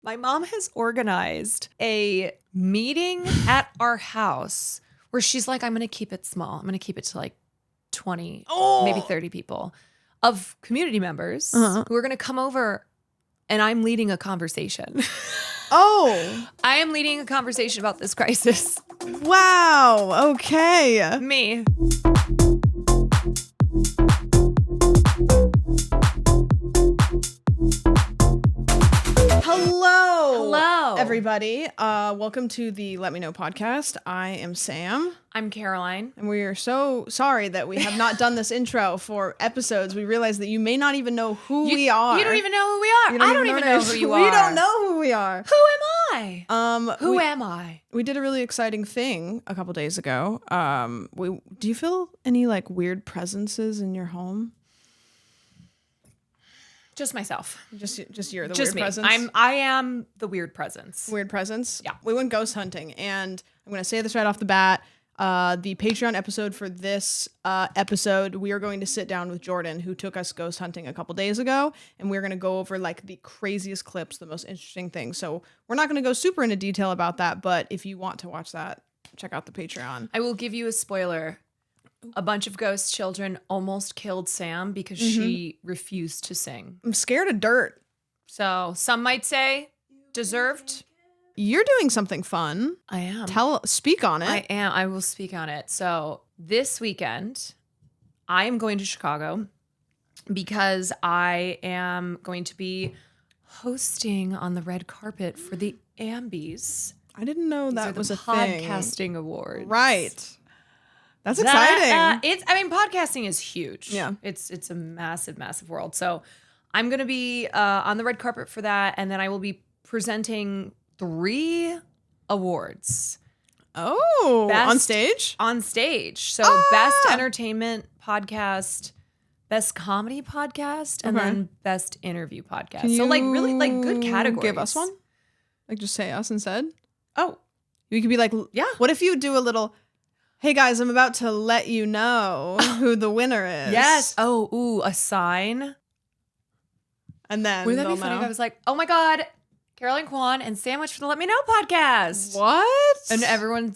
My mom has organized a meeting at our house where she's like, I'm going to keep it small. I'm going to keep it to like 20, maybe 30 people of community members who are going to come over, and I'm leading a conversation. Oh. I am leading a conversation about this crisis. Wow. Okay. Me. Hello, everybody. Welcome to the Let Me Know podcast. I am Sam. I'm Caroline. And we are so sorry that we have not done this intro for episodes. We realize that you may not even know who we are. You don't even know who we are. I don't even know who you are. We don't know who we are. Who am I? Who am I? We did a really exciting thing a couple days ago. Do you feel any like weird presences in your home? Just myself. Just you're the just weird me. presence? I am the weird presence. Weird presence? Yeah. We went ghost hunting, and I'm going to say this right off the bat. The Patreon episode for this episode, we are going to sit down with Jordan, who took us ghost hunting a couple days ago, and we're going to go over like the craziest clips, the most interesting things. So we're not going to go super into detail about that, but if you want to watch that, check out the Patreon. I will give you a spoiler. A bunch of ghost children almost killed Sam because she refused to sing. I'm scared of dirt. So some might say deserved. You're doing something fun. I am. Speak on it. I am. I will speak on it. So this weekend, I am going to Chicago because I am going to be hosting on the red carpet for the Ambies. I didn't know that was a thing. Podcasting awards. Right. That's exciting. Podcasting is huge. Yeah. It's a massive, massive world. So I'm going to be on the red carpet for that. And then I will be presenting 3 awards. Oh, on stage? On stage. So best entertainment podcast, best comedy podcast, and then best interview podcast. So like really like good categories. Give us one? Like just say us instead? Oh. We could be like, yeah. What if you do a little... Hey guys, I'm about to let you know who the winner is. Yes. Oh, ooh, a sign. And then wouldn't that be funny if I was like, oh my God, Caroline Kwan and Sandwich for the Let Me Know podcast. What? And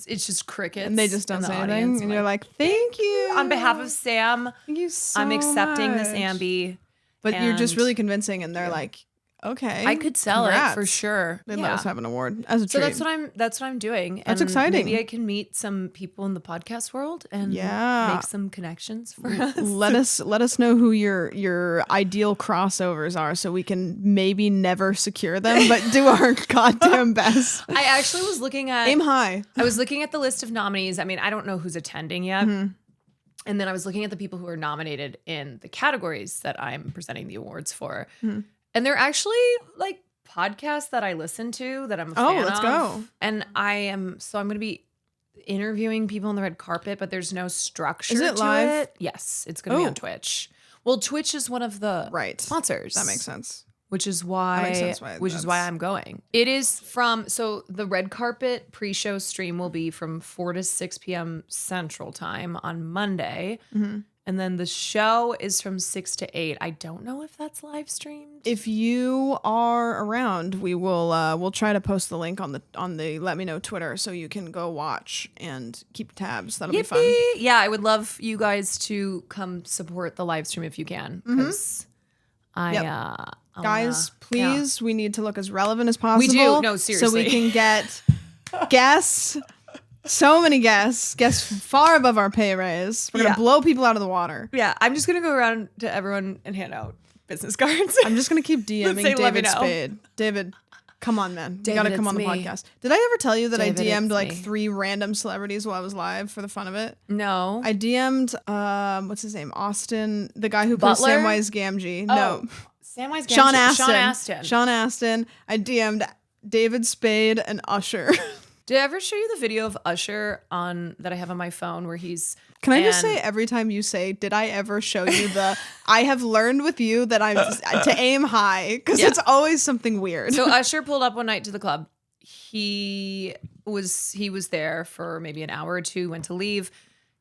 it's just crickets. And they just don't say anything. And you're like, thank you. On behalf of Sam, thank you so I'm accepting much. This Ambie. But you're just really convincing, and they're like, okay. I could sell it for sure. They'd let us have an award as a treat. So that's what I'm doing. That's exciting. Maybe I can meet some people in the podcast world and make some connections for us. Let us know who your ideal crossovers are, so we can maybe never secure them, but do our goddamn best. I actually was looking at aim high. I was looking at the list of nominees. I mean, I don't know who's attending yet. Mm-hmm. And then I was looking at the people who are nominated in the categories that I'm presenting the awards for. Mm-hmm. And they're actually like podcasts that I listen to that I'm a fan of. Oh, let's go. And I'm going to be interviewing people on the red carpet, but there's no structure to live? it. Yes, it's going to be on Twitch. Well, Twitch is one of the sponsors. That makes sense. Which is why I'm going. It is so the red carpet pre-show stream will be from 4 to 6 p.m. Central Time on Monday. Mm-hmm. And then the show is from 6 to 8. I don't know if that's live streamed. If you are around, we'll try to post the link on the Let Me Know Twitter, so you can go watch and keep tabs. That'll be fun. Yeah, I would love you guys to come support the live stream if you can, because guys, please, we need to look as relevant as possible. We do. No, seriously, so we can get guests. So many guests far above our pay raise. We're going to blow people out of the water. Yeah, I'm just going to go around to everyone and hand out business cards. I'm just going to keep DMing David Spade. David, come on, man. You got to come on the podcast. Did I ever tell you that David, I DM'd like 3 random celebrities while I was live for the fun of it? No. I DM'd, what's his name? Austin, the guy who plays Samwise Gamgee. Oh, no. Samwise Gamgee. Sean Astin. I DM'd David Spade and Usher. Did I ever show you the video of Usher that I have on my phone where he's... Can I just say every time you say, did I ever show you I have learned with you that I'm to aim high, because it's always something weird. So Usher pulled up one night to the club. He was there for maybe an hour or two, went to leave.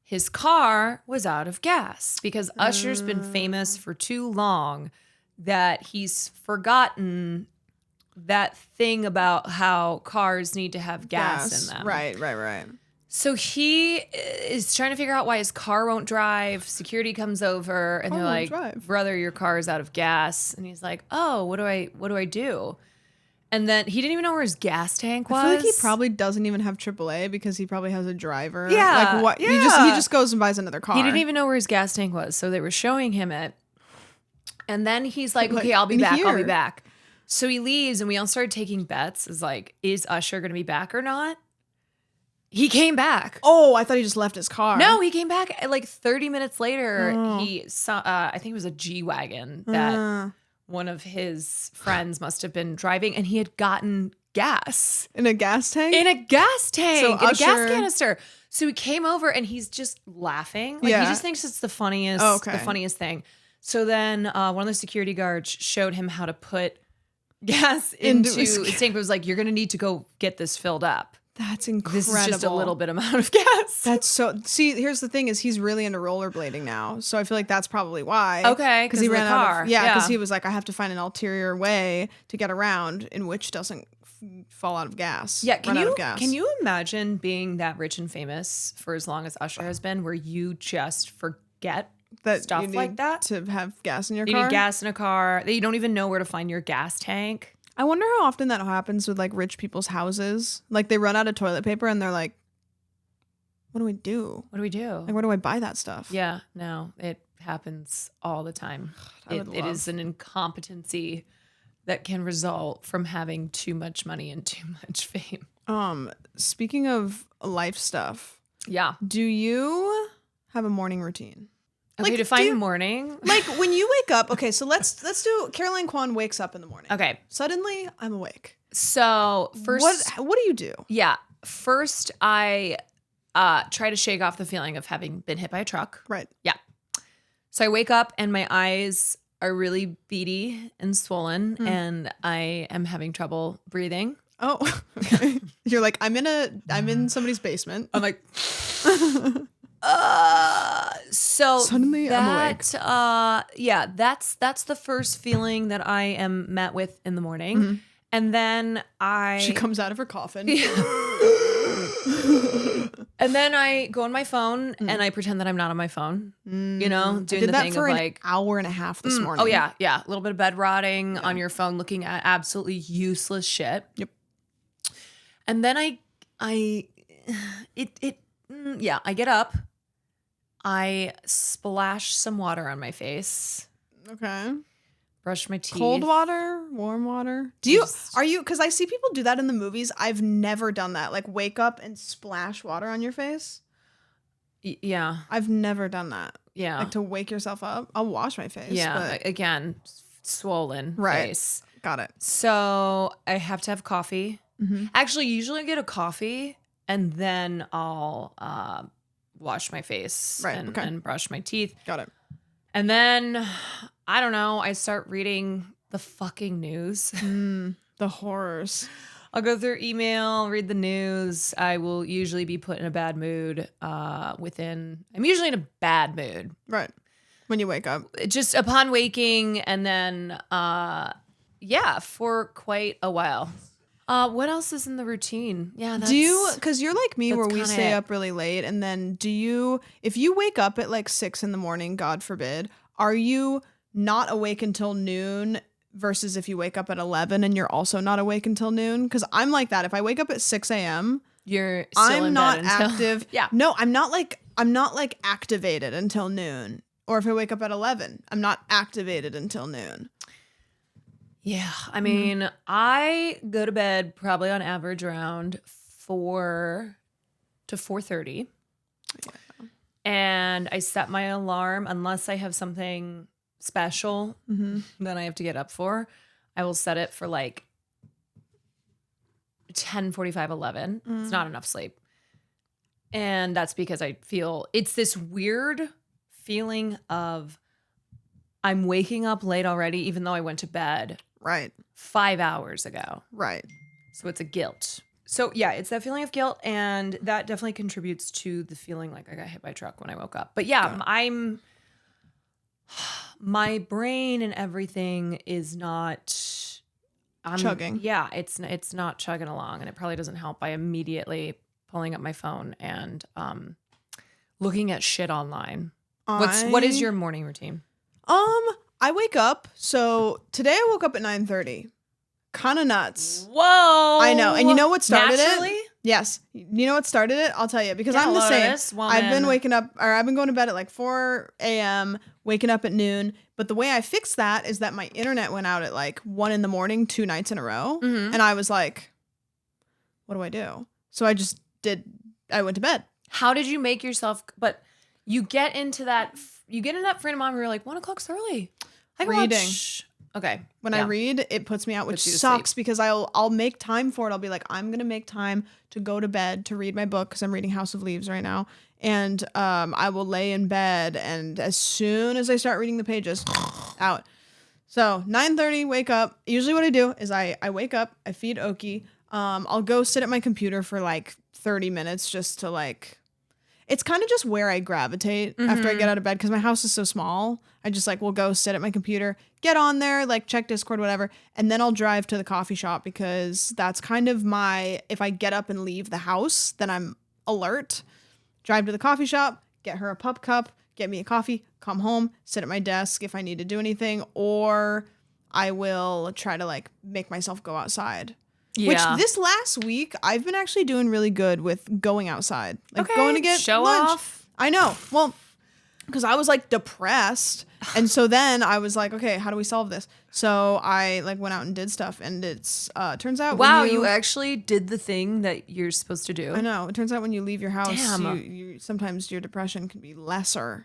His car was out of gas because Usher's been famous for too long that he's forgotten that thing about how cars need to have gas in them. Right. So he is trying to figure out why his car won't drive. Security comes over and they're like, brother, your car is out of gas. And he's like, oh, what do I do? And then he didn't even know where his gas tank was. I feel like he probably doesn't even have AAA because he probably has a driver. Yeah. Like what? Yeah. He just goes and buys another car. He didn't even know where his gas tank was. So they were showing him it. And then he's like, okay, I'll be back. So he leaves and we all started taking bets. Is like, is Usher going to be back or not? He came back. Oh, I thought he just left his car. No, he came back like 30 minutes later. He saw, I think it was a G-Wagon that one of his friends must have been driving, and he had gotten gas. In a gas tank? In a gas tank. So in a gas Usher- canister. So he came over and he's just laughing. Like he just thinks it's the funniest, the funniest thing. So then one of the security guards showed him how to put gas into his tank. It was like, you're going to need to go get this filled up. That's incredible. This is just a little bit amount of gas. That's so. See, here's the thing: is he's really into rollerblading now. So I feel like that's probably why. Okay, because he ran out of because he was like, I have to find an ulterior way to get around in which doesn't fall out of gas. Yeah, run out of gas. Can you imagine being that rich and famous for as long as Usher has been, where you just forget that stuff like that to have gas in your you car? need gas in a car that you don't even know where to find your gas tank. I wonder how often that happens with like rich people's houses. Like they run out of toilet paper and they're like, what do we do? What do we do? Like, where do I buy that stuff? Yeah, no, it happens all the time. It is an incompetency that can result from having too much money and too much fame. Speaking of life stuff. Yeah. Do you have a morning routine? Okay, like, define morning. Like when you wake up, okay, so let's do Caroline Kwan wakes up in the morning. Okay. Suddenly I'm awake. So first what do you do? Yeah. First I try to shake off the feeling of having been hit by a truck. Right. Yeah. So I wake up and my eyes are really beady and swollen and I am having trouble breathing. Oh, okay. You're like, I'm in somebody's basement. I'm like so suddenly I'm awake. Yeah, that's the first feeling that I am met with in the morning. And then she comes out of her coffin. And then I go on my phone and I pretend that I'm not on my phone. You know, doing the thing for of an like hour and a half this morning. Oh yeah. A little bit of bed rotting on your phone, looking at absolutely useless shit. Yep. And then I get up. I splash some water on my face. Okay. Brush my teeth. Cold water, warm water. Because I see people do that in the movies. I've never done that. Like wake up and splash water on your face. Yeah. I've never done that. Yeah. Like to wake yourself up. I'll wash my face. Yeah. But again, swollen face. Got it. So I have to have coffee. Actually, usually I get a coffee and then I'll wash my face and brush my teeth. Got it. And then, I don't know, I start reading the fucking news. The horrors. I'll go through email, read the news. I will usually be put in a bad mood I'm usually in a bad mood. Right. When you wake up. Just upon waking and then, for quite a while. What else is in the routine? Yeah, because you're like me where we stay up really late, and then if you wake up at like 6 a.m, God forbid, are you not awake until noon versus if you wake up at 11 and you're also not awake until noon? Because I'm like that. If I wake up at 6 a.m, you're still in bed until active. Yeah. No, I'm not like activated until noon. Or if I wake up at 11, I'm not activated until noon. Yeah, I mean, I go to bed probably on average around 4 to 4:30. Yeah. And I set my alarm unless I have something special that I have to get up for. I will set it for like 10:45, 11. It's not enough sleep. And that's because I feel it's this weird feeling of I'm waking up late already, even though I went to bed 5 hours ago. Right. So it's a guilt. So yeah, it's that feeling of guilt, and that definitely contributes to the feeling like I got hit by a truck when I woke up. But yeah, my brain and everything is not chugging. Yeah, it's not chugging along, and it probably doesn't help by immediately pulling up my phone and looking at shit online. What is your morning routine? I wake up. So today I woke up at 9:30. Kind of nuts. Whoa. I know. And you know what started Naturally? it? Yes. You know what started it? I'll tell you because Get I'm a the load of same. this, woman. I've been going to bed at like 4 a.m., waking up at noon. But the way I fixed that is that my internet went out at like 1 a.m, 2 nights in a row. Mhm. And I was like, what do I do? So I went to bed. How did you make yourself, but you get into that frame of mind where you're like, 1 o'clock's early. I can Reading. watch. Okay. When I read, it puts me out, which Puts you to sucks sleep. because I'll make time for it. I'll be like, I'm gonna make time to go to bed to read my book because I'm reading House of Leaves right now, and I will lay in bed, and as soon as I start reading the pages, out. So 9:30, wake up. Usually, what I do is I wake up, I feed Oki. I'll go sit at my computer for like 30 minutes just to like. It's kind of just where I gravitate after I get out of bed because my house is so small. I just like will go sit at my computer, get on there, like check Discord, whatever, and then I'll drive to the coffee shop because that's kind of if I get up and leave the house, then I'm alert. Drive to the coffee shop, get her a pup cup, get me a coffee, come home, sit at my desk if I need to do anything, or I will try to like make myself go outside. Yeah. Which this last week, I've been actually doing really good with going outside. Like going to get show lunch. off. I know. Well, because I was like depressed. And so then I was like, okay, how do we solve this? So I like went out and did stuff. And it's turns out Wow, you actually did the thing that you're supposed to do. I know. It turns out when you leave your house, Damn. you sometimes your depression can be lesser.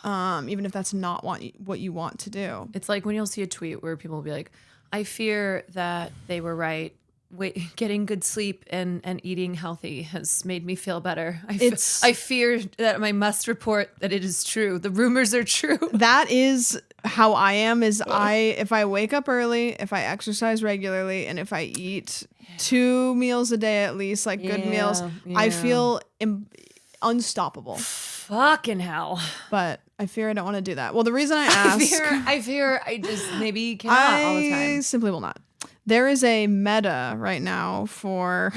Even if that's not what you want to do. It's like when you'll see a tweet where people will be like, I fear that they were right. Getting good sleep and eating healthy has made me feel better. I fear that I must report that it is true. The rumors are true. That is how I am. If I wake up early, if I exercise regularly, and if I eat 2 meals a day at least, like good meals, I feel unstoppable. Fucking hell. But I fear I don't want to do that. Well, the reason I ask, I fear I just maybe cannot all the time. I simply will not. There is a meta right now for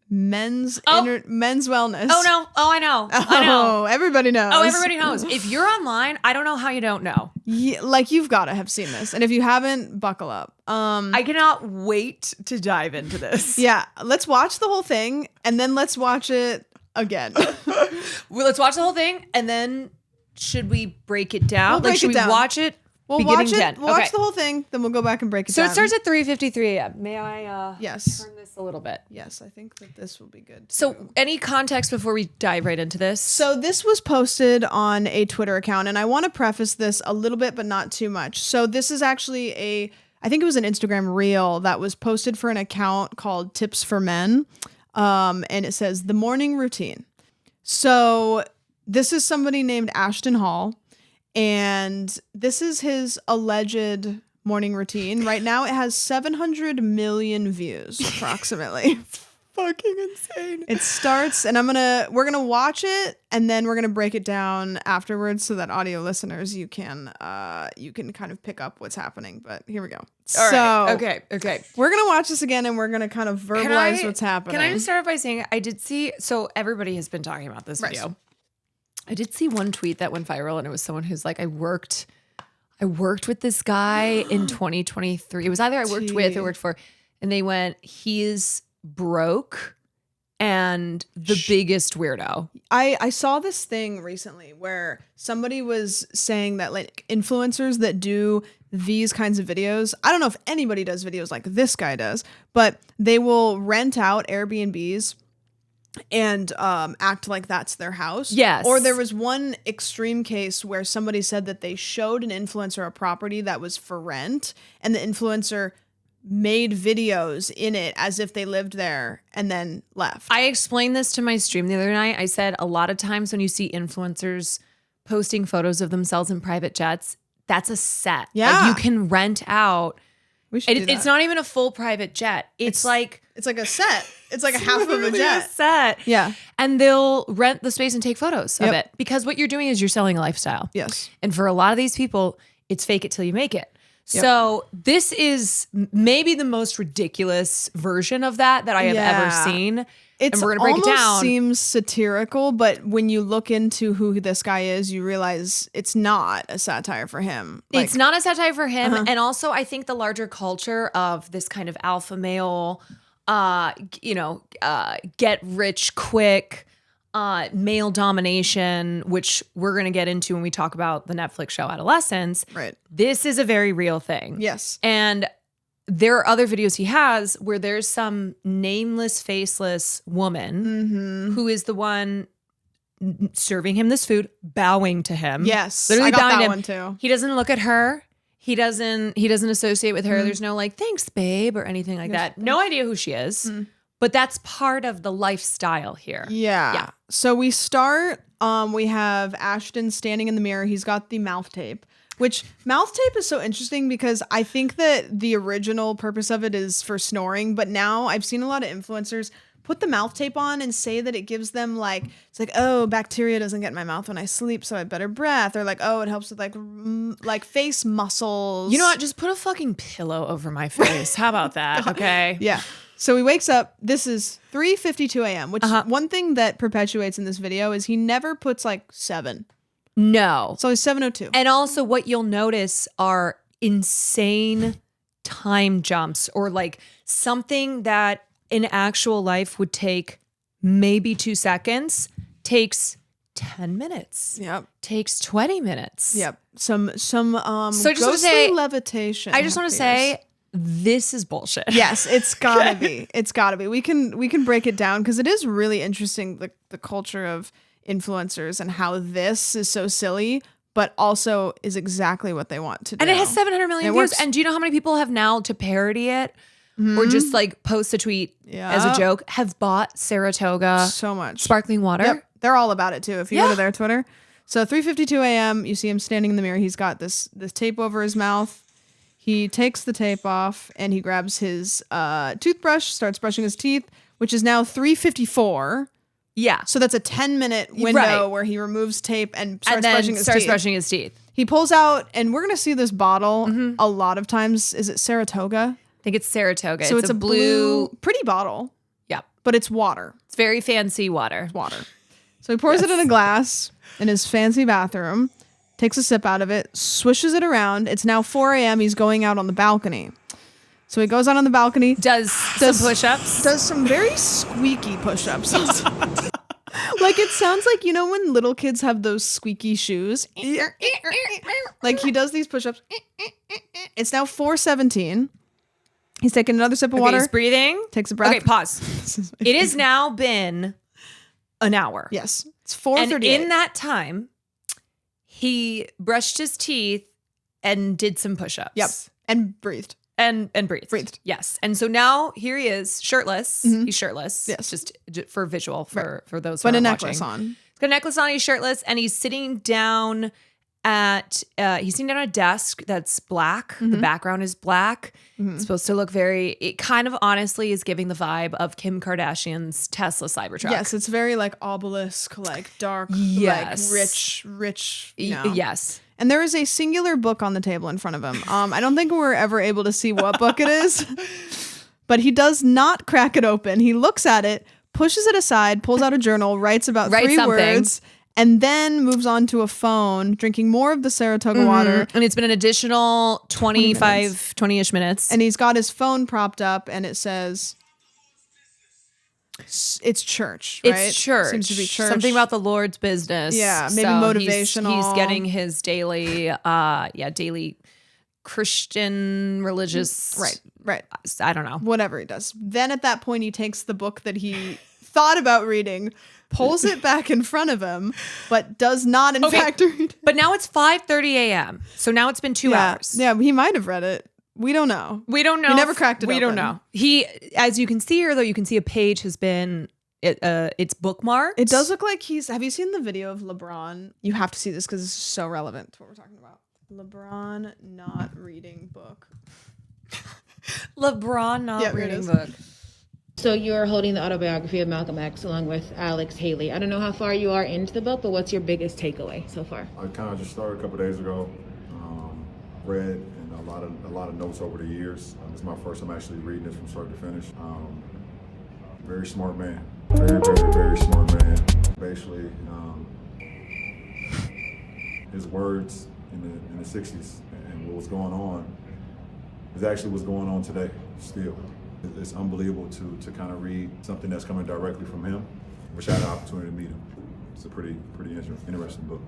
men's wellness. Oh no! Oh, I know. I know. Oh, everybody knows. Oh, everybody knows. If you're online, I don't know how you don't know. Yeah, like you've got to have seen this, and if you haven't, buckle up. I cannot wait to dive into this. Yeah, let's watch the whole thing, and then let's watch it again. Well, let's watch the whole thing, and then should we break it down? We'll break should it down. we watch it? We'll watch it. We'll watch the whole thing, then we'll go back and break it down. So it starts at 3:53 a.m. May I yes. turn this a little bit? Yes, I think that this will be good. So any context before we dive right into this? So this was posted on a Twitter account, and I want to preface this a little bit, but not too much. So this is actually I think it was an Instagram reel that was posted for an account called Tips for Men. And it says the morning routine. So this is somebody named Ashton Hall. And this is his alleged morning routine. Right now, it has 700 million views, approximately. Fucking insane. It starts, and we're gonna watch it, and then we're gonna break it down afterwards, so that audio listeners, you can kind of pick up what's happening. But here we go. All right. Okay. We're gonna watch this again, and we're gonna kind of verbalize what's happening. Can I just start by saying I did see? So everybody has been talking about this video. I did see one tweet that went viral, and it was someone who's like, I worked with this guy in 2023. It was either I worked with or worked for, and they went, he's broke and the biggest weirdo. I saw this thing recently where somebody was saying that like influencers that do these kinds of videos, I don't know if anybody does videos like this guy does, but they will rent out Airbnbs and act like that's their house. Yes. Or there was one extreme case where somebody said that they showed an influencer a property that was for rent, and the influencer made videos in it as if they lived there and then left. I explained this to my stream the other night. I said a lot of times when you see influencers posting photos of themselves in private jets, that's a set. Yeah. Like you can rent out. We should do that. It's not even a full private jet. It's like a set. It's like a half of a literally jet. Set. Yeah. And they'll rent the space and take photos of it, because what you're doing is you're selling a lifestyle. Yes. And for a lot of these people, it's fake it till you make it. So this is maybe the most ridiculous version of that I have ever seen. It's and we're gonna break it down. Seems satirical, but when you look into who this guy is, you realize it's not a satire for him. It's not a satire for him. And also I think the larger culture of this kind of alpha male, get rich quick, male domination, which we're going to get into when we talk about the Netflix show Adolescence. Right. This is a very real thing. Yes. And there are other videos he has where there's some nameless, faceless woman who is the one serving him this food, bowing to him. Yes. Literally I got bowing that to him. one too. He doesn't look at her. He doesn't associate with her. There's no like, thanks, babe, or anything like that. No idea who she is. But that's part of the lifestyle here. Yeah. So we start, we have Ashton standing in the mirror. He's got the mouth tape, which mouth tape is so interesting because I think that the original purpose of it is for snoring. But now I've seen a lot of influencers put the mouth tape on and say that it gives them like, it's like, oh, bacteria doesn't get in my mouth when I sleep, so I have better breath. Or like, oh, it helps with like face muscles. You know what? Just put a fucking pillow over my face. How about that? Okay. Yeah. So he wakes up. This is 3:52 a.m., which one thing that perpetuates in this video is he never puts like 7. No. It's always 7:02. And also what you'll notice are insane time jumps or like something that in actual life would take maybe 2 seconds takes 10 minutes. Yep. Takes 20 minutes. Yep. Some So I just ghostly want to say levitation. I just want to say this is bullshit. Yes, it's gotta be. It's gotta be. We can break it down because it is really interesting the culture of influencers and how this is so silly, but also is exactly what they want to do. And it has 700 million views. And do you know how many people have now to parody it or just like post a tweet as a joke have bought Saratoga so much sparkling water? Yep. They're all about it too. If you go to their Twitter. So 3:52 a.m. you see him standing in the mirror. He's got this tape over his mouth. He takes the tape off and he grabs his toothbrush, starts brushing his teeth, which is now 3:54. Yeah. So that's a 10-minute window where he removes tape and starts brushing his teeth. He pulls out, and we're going to see this bottle a lot of times. Is it Saratoga? I think it's Saratoga. So it's a blue, pretty bottle. Yeah. But it's water. It's very fancy water. It's water. So he pours it in a glass in his fancy bathroom, takes a sip out of it, swishes it around. It's now 4 a.m. He's going out on the balcony. So he goes out on the balcony. Does some push-ups. Does some very squeaky push-ups. Like it sounds like, you know when little kids have those squeaky shoes? Like he does these push-ups. It's now 4:17. He's taking another sip of water. He's breathing. Takes a breath. Okay, pause. It has now been an hour. Yes. It's 4:38. And in that time, he brushed his teeth and did some push-ups. Yep. And breathed. And breathed. Yes. And so now here he is, shirtless. He's shirtless. Yes. Just for visual for those who are But a watching. necklace on. He's got a necklace on, he's shirtless, and he's sitting down at a desk that's black. The background is black. It's supposed to look it kind of honestly is giving the vibe of Kim Kardashian's Tesla Cybertruck. Yes, it's very like obelisk, like dark, Yes. like rich. Yes. And there is a singular book on the table in front of him. I don't think we're ever able to see what book it is, but he does not crack it open. He looks at it, pushes it aside, pulls out a journal, writes about 3 words, and then moves on to a phone, drinking more of the Saratoga water. And it's been an additional 20-ish minutes. And he's got his phone propped up, and it says... It's church, right? It's church. Seems to be church. Something about the Lord's business. Yeah, maybe motivational. He's getting his daily Christian religious. Right. I don't know. Whatever he does. Then at that point, he takes the book that he thought about reading, pulls it back in front of him, but does not in fact read. But now it's 5:30 a.m. So now it's been 2 hours. Yeah, he might have read it. We don't know. We don't know. He never cracked it We open. don't know. He, as you can see here, though, you can see a page has been, it's bookmarked. It does look like have you seen the video of LeBron? You have to see this because it's so relevant to what we're talking about. LeBron not reading book. LeBron not reading it book. So you're holding the autobiography of Malcolm X along with Alex Haley. I don't know how far you are into the book, but what's your biggest takeaway so far? I kind of just started a couple days ago. Read and a lot of notes over the years. This is my first time actually reading this from start to finish. Very smart man. Very, very, very smart man. Basically, his words in the 60s and what was going on is actually what's going on today still. It's unbelievable to kind of read something that's coming directly from him. Wish I had the opportunity to meet him. It's a pretty interesting book.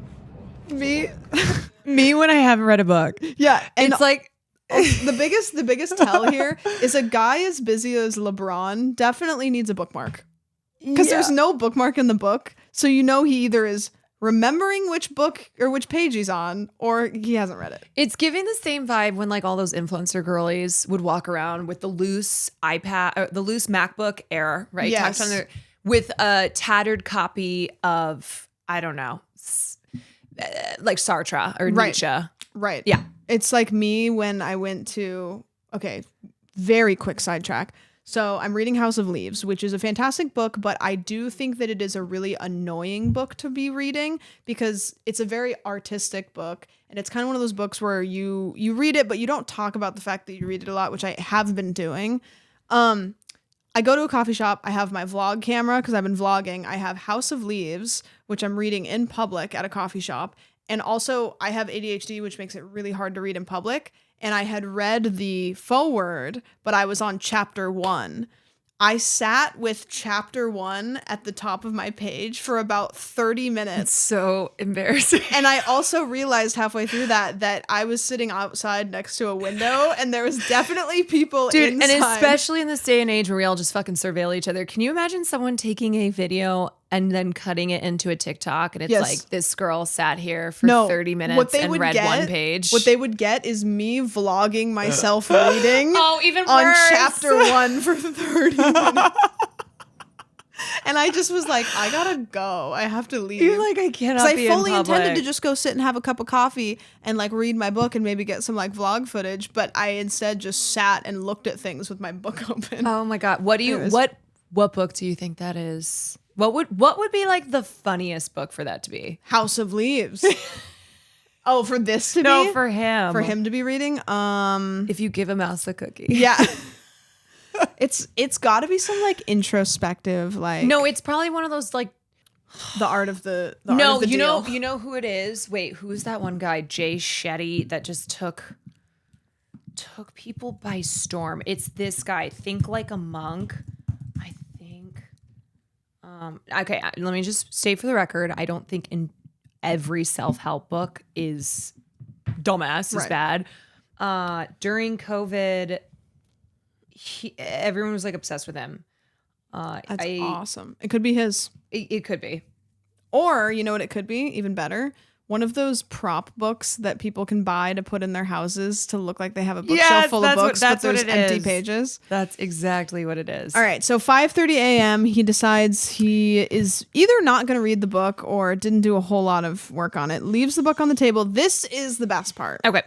Me when I haven't read a book. Yeah, and it's like the biggest tell here is a guy as busy as LeBron definitely needs a bookmark. Because there's no bookmark in the book, so you know he either is remembering which book or which page he's on, or he hasn't read it. It's giving the same vibe when like all those influencer girlies would walk around with the loose iPad, or the loose MacBook Air, right? Yes. Tucked on their, with a tattered copy of, I don't know, like Sartre or Nietzsche. Right. Yeah. It's like me when I went to, okay, very quick sidetrack. So I'm reading House of Leaves, which is a fantastic book, but I do think that it is a really annoying book to be reading because it's a very artistic book. And it's kind of one of those books where you read it, but you don't talk about the fact that you read it a lot, which I have been doing. I go to a coffee shop. I have my vlog camera because I've been vlogging. I have House of Leaves, which I'm reading in public at a coffee shop. And also I have ADHD, which makes it really hard to read in public. And I had read the foreword, but I was on chapter 1. I sat with chapter 1 at the top of my page for about 30 minutes. It's so embarrassing. And I also realized halfway through that I was sitting outside next to a window and there was definitely people Dude, inside. and especially in this day and age where we all just fucking surveil each other. Can you imagine someone taking a video and then cutting it into a TikTok and it's like this girl sat here for 30 minutes and read one page? What they would get is me vlogging myself reading even on worse. chapter 1 for 30 minutes. And I just was like, I gotta go. I have to leave. You're like, I cannot be I fully in public. intended to just go sit and have a cup of coffee and like read my book and maybe get some like vlog footage, but I instead just sat and looked at things with my book open. Oh my God. What book do you think that is? What would be like the funniest book for that to be? House of Leaves. Oh, for this to be? No, for him. For him to be reading? If you give a mouse a cookie. Yeah. It's got to be some like introspective like. No, it's probably one of those like the art of the no, art of the deal. you know who it is. Wait, who's that one guy? Jay Shetty that just took people by storm. It's this guy. Think Like a Monk. I think. Okay, let me just state for the record. I don't think in every self-help book is dumbass is bad. During COVID. Everyone was like obsessed with him. That's awesome. It could be his. It could be. Or, you know what it could be? Even better. One of those prop books that people can buy to put in their houses to look like they have a bookshelf full of books, but there's empty pages. That's exactly what it is. All right. So 5:30 a.m. he decides he is either not going to read the book or didn't do a whole lot of work on it. Leaves the book on the table. This is the best part. Okay.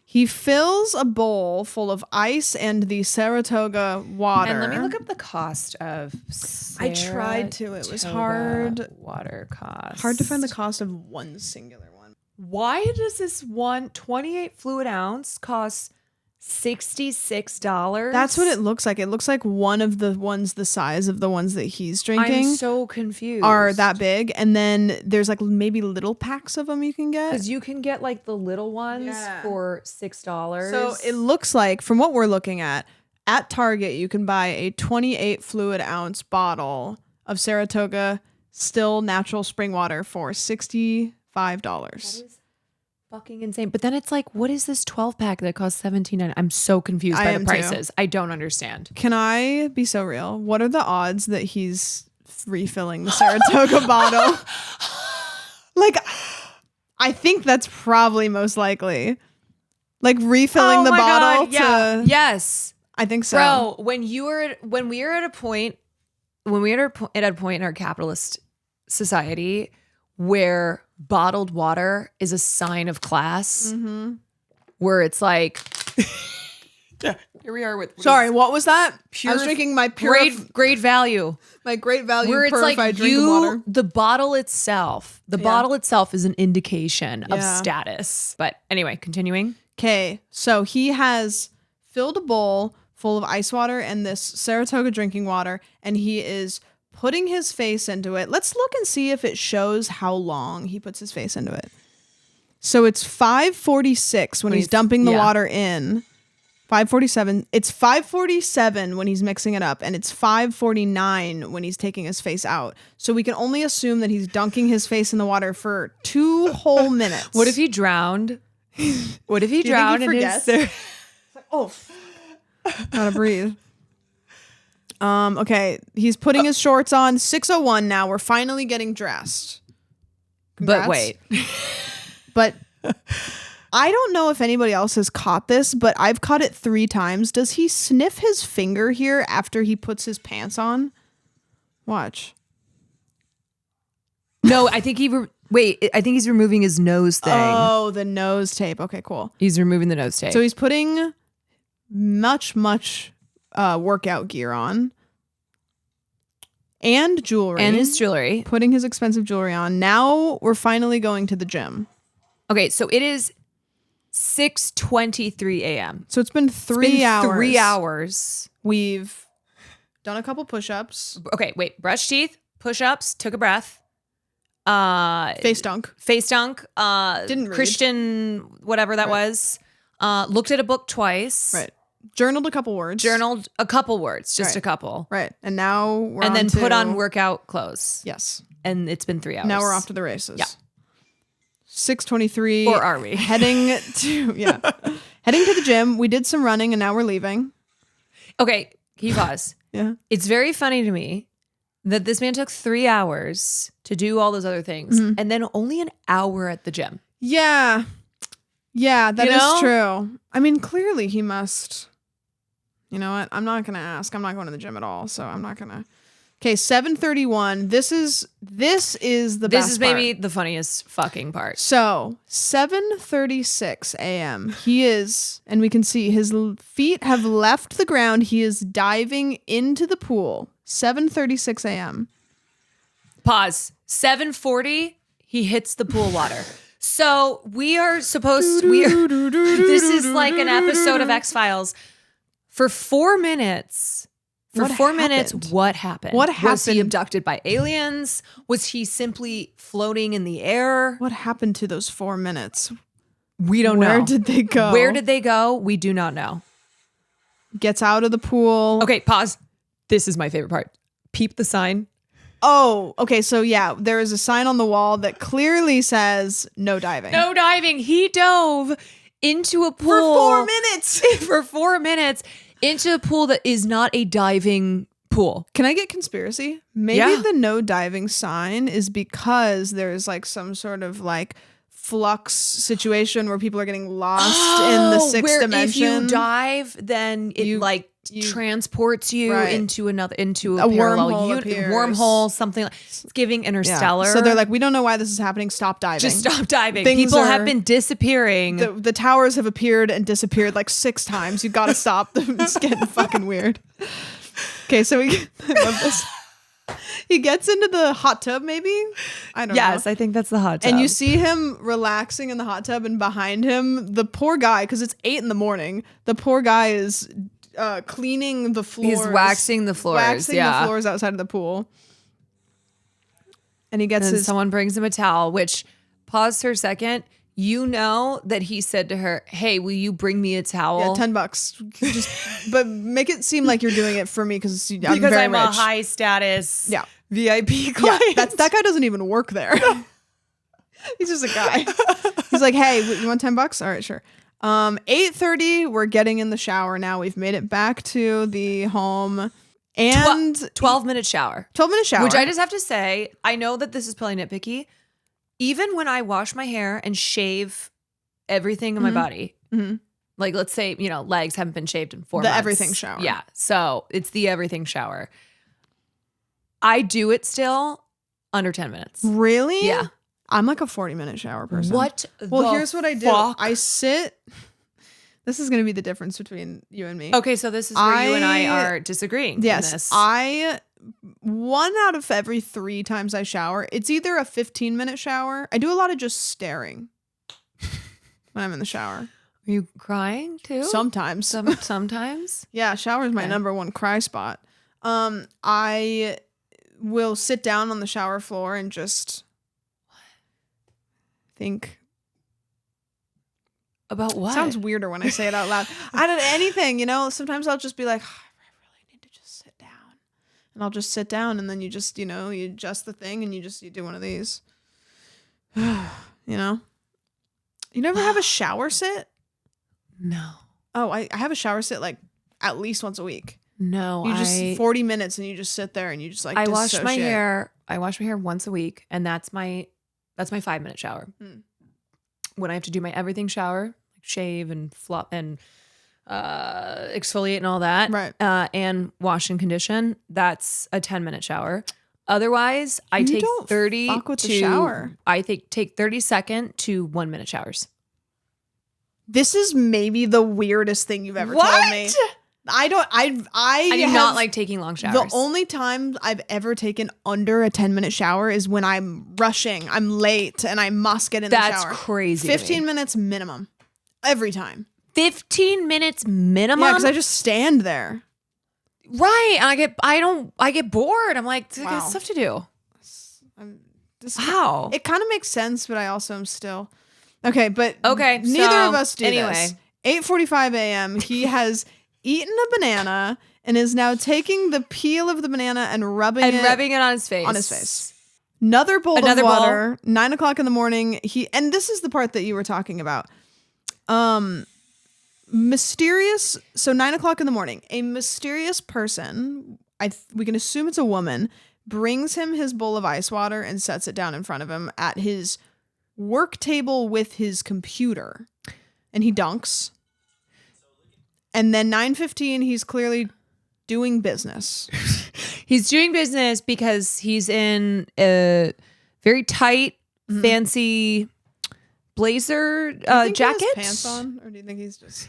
He fills a bowl full of ice and the Saratoga water. And let me look up the cost of I tried to. It was hard. Water cost. Hard to find the cost of one singular one. Why does this 28 fluid ounce cost $66? That's what it looks like. It looks like one of the ones the size of the ones that he's drinking. I'm so confused. Are that big. And then there's like maybe little packs of them you can get. Because you can get like the little ones for $6. So it looks like, from what we're looking at Target, you can buy a 28 fluid ounce bottle of Saratoga still natural spring water for $65. That is fucking insane. But then it's like, what is this 12 pack that costs $17.99? I'm so confused by the prices. Too. I don't understand. Can I be so real? What are the odds that he's refilling the Saratoga bottle? Like, I think that's probably most likely. Like refilling the bottle. God, yes, I think so. Bro, when we are at a point in our capitalist society where bottled water is a sign of class, where it's like, here we are with. Sorry, what was that? I was drinking my great value. My great value where it's purified like drinking water. The bottle itself is an indication of status. But anyway, continuing. Okay, so he has filled a bowl full of ice water and this Saratoga drinking water, and he is putting his face into it. Let's look and see if it shows how long he puts his face into it. So it's 5:46 when he's dumping the water in. 5:47. It's 5:47 when he's mixing it up, and it's 5:49 when he's taking his face out. So we can only assume that he's dunking his face in the water for 2 whole minutes. What if he drowned? What if he drowned and oh, gotta breathe. Okay, he's putting his shorts on. 6:01 now. We're finally getting dressed. Congrats. But wait. But I don't know if anybody else has caught this, but I've caught it 3 times. Does he sniff his finger here after he puts his pants on? Watch. No, I think I think he's removing his nose thing. Oh, the nose tape. Okay, cool. He's removing the nose tape. So he's putting much workout gear on. And jewelry. And his jewelry. Putting his expensive jewelry on. Now we're finally going to the gym. Okay, so it is 6:23 a.m. So it's been 3 hours. 3 hours. We've done a couple push-ups. Okay, wait. Brush teeth, push-ups, took a breath. Face dunk. Didn't read. Christian, whatever that was. Looked at a book twice. Right. Journaled a couple words. Journaled a couple words, just a couple. Right. And now we're and on then to, put on workout clothes. Yes. And it's been 3 hours. Now we're off to the races. Yeah. 6:23. Or are we? Heading to the gym. We did some running and now we're leaving. Okay, can you pause? Yeah. It's very funny to me that this man took 3 hours to do all those other things and then only an hour at the gym. Yeah. Yeah, that is true. I mean, clearly he must. You know what? I'm not going to ask. I'm not going to the gym at all, so I'm not going to. Okay, 7:31. This is the best This is maybe the funniest fucking part. So 7:36 a.m. He is, and we can see his feet have left the ground. He is diving into the pool. 7:36 a.m. Pause. 7:40. He hits the pool water. So we are supposed. This is like an episode of X-Files. For 4 minutes. What happened? What happened? Was he abducted by aliens? Was he simply floating in the air? What happened to those 4 minutes? We don't know. Where did they go? Where did they go? We do not know. Gets out of the pool. Okay, pause. This is my favorite part. Peep the sign. Oh, okay. So yeah, there is a sign on the wall that clearly says no diving. No diving. He dove into a pool. For 4 minutes. For 4 minutes. Into a pool that is not a diving pool. Can I get conspiracy? Maybe the no diving sign is because there's like some sort of like flux situation where people are getting lost in the sixth dimension. If you dive, then it transports you into a parallel wormhole, something like it's giving Interstellar. Yeah. So they're like, we don't know why this is happening. Stop diving. Just stop diving. People have been disappearing. The towers have appeared and disappeared like 6 times. You got to stop them. It's getting fucking weird. Okay, so I love this. He gets into the hot tub, maybe? I don't know. Yes, I think that's the hot tub. And you see him relaxing in the hot tub, and behind him, the poor guy, because it's 8 a.m, the poor guy is cleaning the floors. He's waxing the floors. Waxing the floors outside of the pool. And he gets someone brings him a towel, which, pause for a second. You know that he said to her, "Hey, will you bring me a towel?" Yeah, $10. But make it seem like you're doing it for me because I'm very I'm rich. a high status VIP client. Yeah, that guy doesn't even work there. He's just a guy. He's like, "Hey, you want $10? All right, sure." 8:30. We're getting in the shower now. We've made it back to the home. And 12-minute shower. 12-minute shower. Which I just have to say, I know that this is probably nitpicky. Even when I wash my hair and shave everything in my body, like let's say, legs haven't been shaved in 4 months. The everything shower. Yeah. So it's the everything shower. I do it still under 10 minutes. Really? Yeah. I'm like a 40-minute shower person. Here's what I do. I sit. This is going to be the difference between you and me. Okay, so this is where you and I are disagreeing. Yes. In this. 1 out of every 3 times I shower, it's either a 15-minute shower. I do a lot of just staring when I'm in the shower. Are you crying too? Sometimes. Sometimes. Yeah, shower is my number one cry spot. I will sit down on the shower floor and just think. About what? Sounds weirder when I say it out loud. I don't anything, sometimes I'll just be like, I really need to just sit down. And I'll just sit down and then you just, you adjust the thing and you do one of these. You never have a shower sit? No. Oh, I have a shower sit like at least once a week. No, you just 40 minutes and you just sit there and you just like I wash my hair. I wash my hair once a week, and that's my 5-minute shower. When I have to do my everything shower, like shave and flop and exfoliate and all that, right? And wash and condition, that's a 10-minute shower. Otherwise, I take 30 to shower. I take 30-second to 1-minute showers. This is maybe the weirdest thing you've ever told me. I do not like taking long showers. The only time I've ever taken under a 10-minute shower is when I'm rushing, I'm late, and I must get in the shower. That's crazy. 15 minutes minimum. Every time. 15 minutes minimum? Yeah, because I just stand there. Right. And I get bored. I'm like, I got stuff to do. Wow. It kind of makes sense, but I also am still. Okay, but neither of us do this. 8:45 a.m. He has eaten a banana and is now taking the peel of the banana and rubbing it on his face. Another bowl of water. 9 o'clock in the morning. And this is the part that you were talking about. Mysterious. So 9 o'clock in the morning, a mysterious person, we can assume it's a woman, brings him his bowl of ice water and sets it down in front of him at his work table with his computer. And he dunks. And then 9:15, he's clearly doing business. He's doing business because he's in a very tight, fancy blazer jacket. He has pants on, or do you think he's just?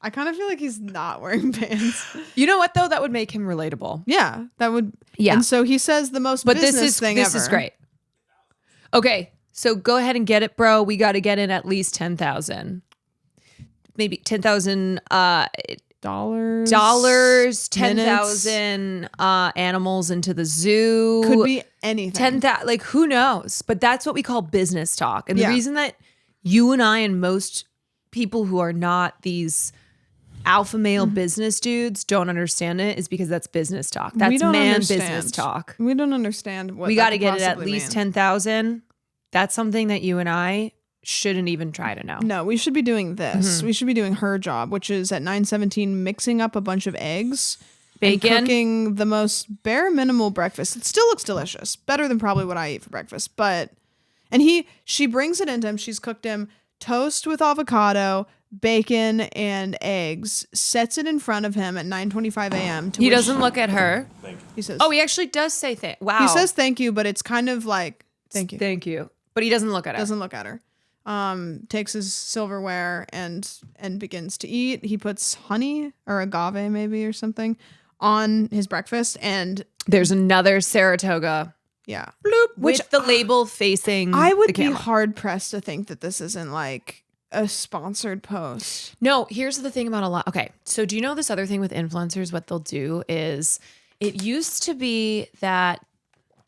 I kind of feel like he's not wearing pants. You know what though? That would make him relatable. Yeah, that would. Yeah. And so he says the most business thing ever. This is great. Okay, so go ahead and get it, bro. We got to get in at least 10,000. Maybe 10,000 dollars, 10,000 animals into the zoo. Could be anything. 10,000, like who knows? But that's what we call business talk. And the reason that you and I and most people who are not these alpha male business dudes don't understand it is because that's business talk. That's business talk. We don't understand what we got to get it at least 10,000. That's something that you and I shouldn't even try to know. No, we should be doing this. We should be doing her job, which is at 9:17 mixing up a bunch of eggs, bacon, and cooking the most bare minimal breakfast. It still looks delicious, better than probably what I eat for breakfast. She brings it into him. She's cooked him toast with avocado, bacon, and eggs. Sets it in front of him at 9:25 a.m. He doesn't look at her. Thank you. He says, "Oh, he actually does say thank." Wow. He says thank you, but it's kind of like thank you. Thank you. But he doesn't look at her. Doesn't look at her. Takes his silverware and begins to eat. He puts honey or agave maybe or something on his breakfast, and there's another Saratoga. Yeah. Bloop, with the label facing I would the be camera. hard pressed to think that this isn't like a sponsored post. No, here's the thing about a lot. Okay, so do you know this other thing with influencers? What they'll do is it used to be that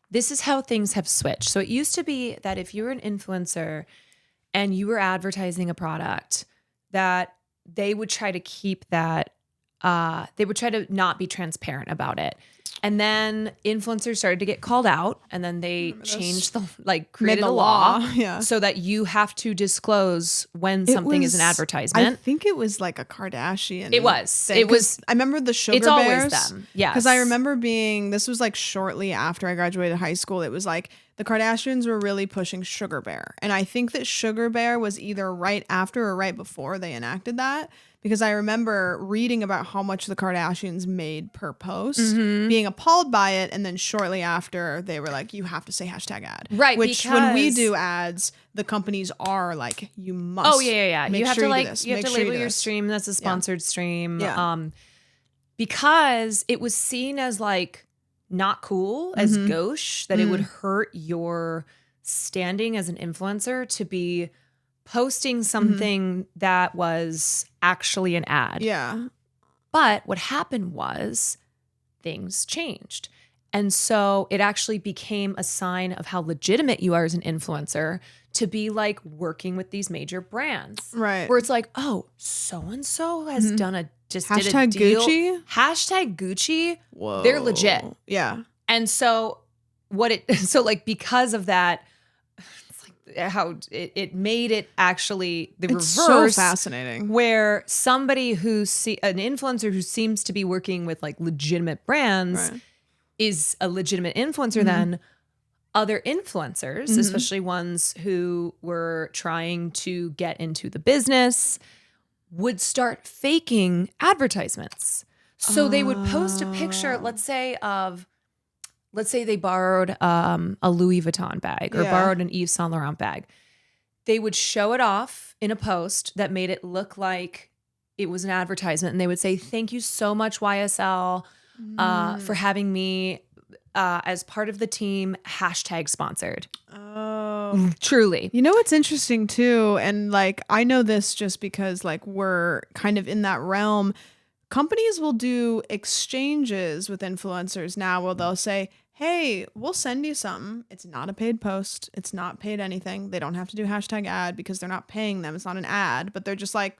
this is how things have switched. So it used to be that if you were an influencer and you were advertising a product, that they would try to keep that, they would try to not be transparent about it. And then influencers started to get called out, and then they changed created a law so that you have to disclose when something is an advertisement. I think it was like a Kardashian. It was. Thing. It was. I remember the Sugar It's Bears. always them. Yes. Because I remember this was like shortly after I graduated high school. It was like the Kardashians were really pushing Sugar Bear. And I think that Sugar Bear was either right after or right before they enacted that. Because I remember reading about how much the Kardashians made per post, being appalled by it, and then shortly after they were like, you have to say #ad. Right. Which when we do ads, the companies are like, you must. Oh yeah. Make You have sure to you do this. you have Make to sure you label do your this. stream that's a sponsored stream. Yeah. Because it was seen as like not cool, as gauche, that it would hurt your standing as an influencer to be posting something that was actually an ad. Yeah. But what happened was things changed. And so it actually became a sign of how legitimate you are as an influencer to be like working with these major brands. Right. Where it's like, oh, so-and-so has done a did a Hashtag deal. Gucci? Hashtag Gucci. Whoa. They're legit. Yeah. And so because of that, it's like how it made it actually the It's reverse. so fascinating. Where somebody an influencer who seems to be working with like legitimate brands Right. is a legitimate influencer, then other influencers, especially ones who were trying to get into the business, would start faking advertisements. So they would post a picture, let's say they borrowed a Louis Vuitton bag or borrowed an Yves Saint Laurent bag. They would show it off in a post that made it look like it was an advertisement. And they would say, thank you so much, YSL, for having me as part of the team, hashtag sponsored. Oh. Truly. You know what's interesting too, and like I know this just because like we're kind of in that realm. Companies will do exchanges with influencers now where they'll say, hey, we'll send you something. It's not a paid post. It's not paid anything. They don't have to do hashtag ad because they're not paying them. It's not an ad, but they're just like,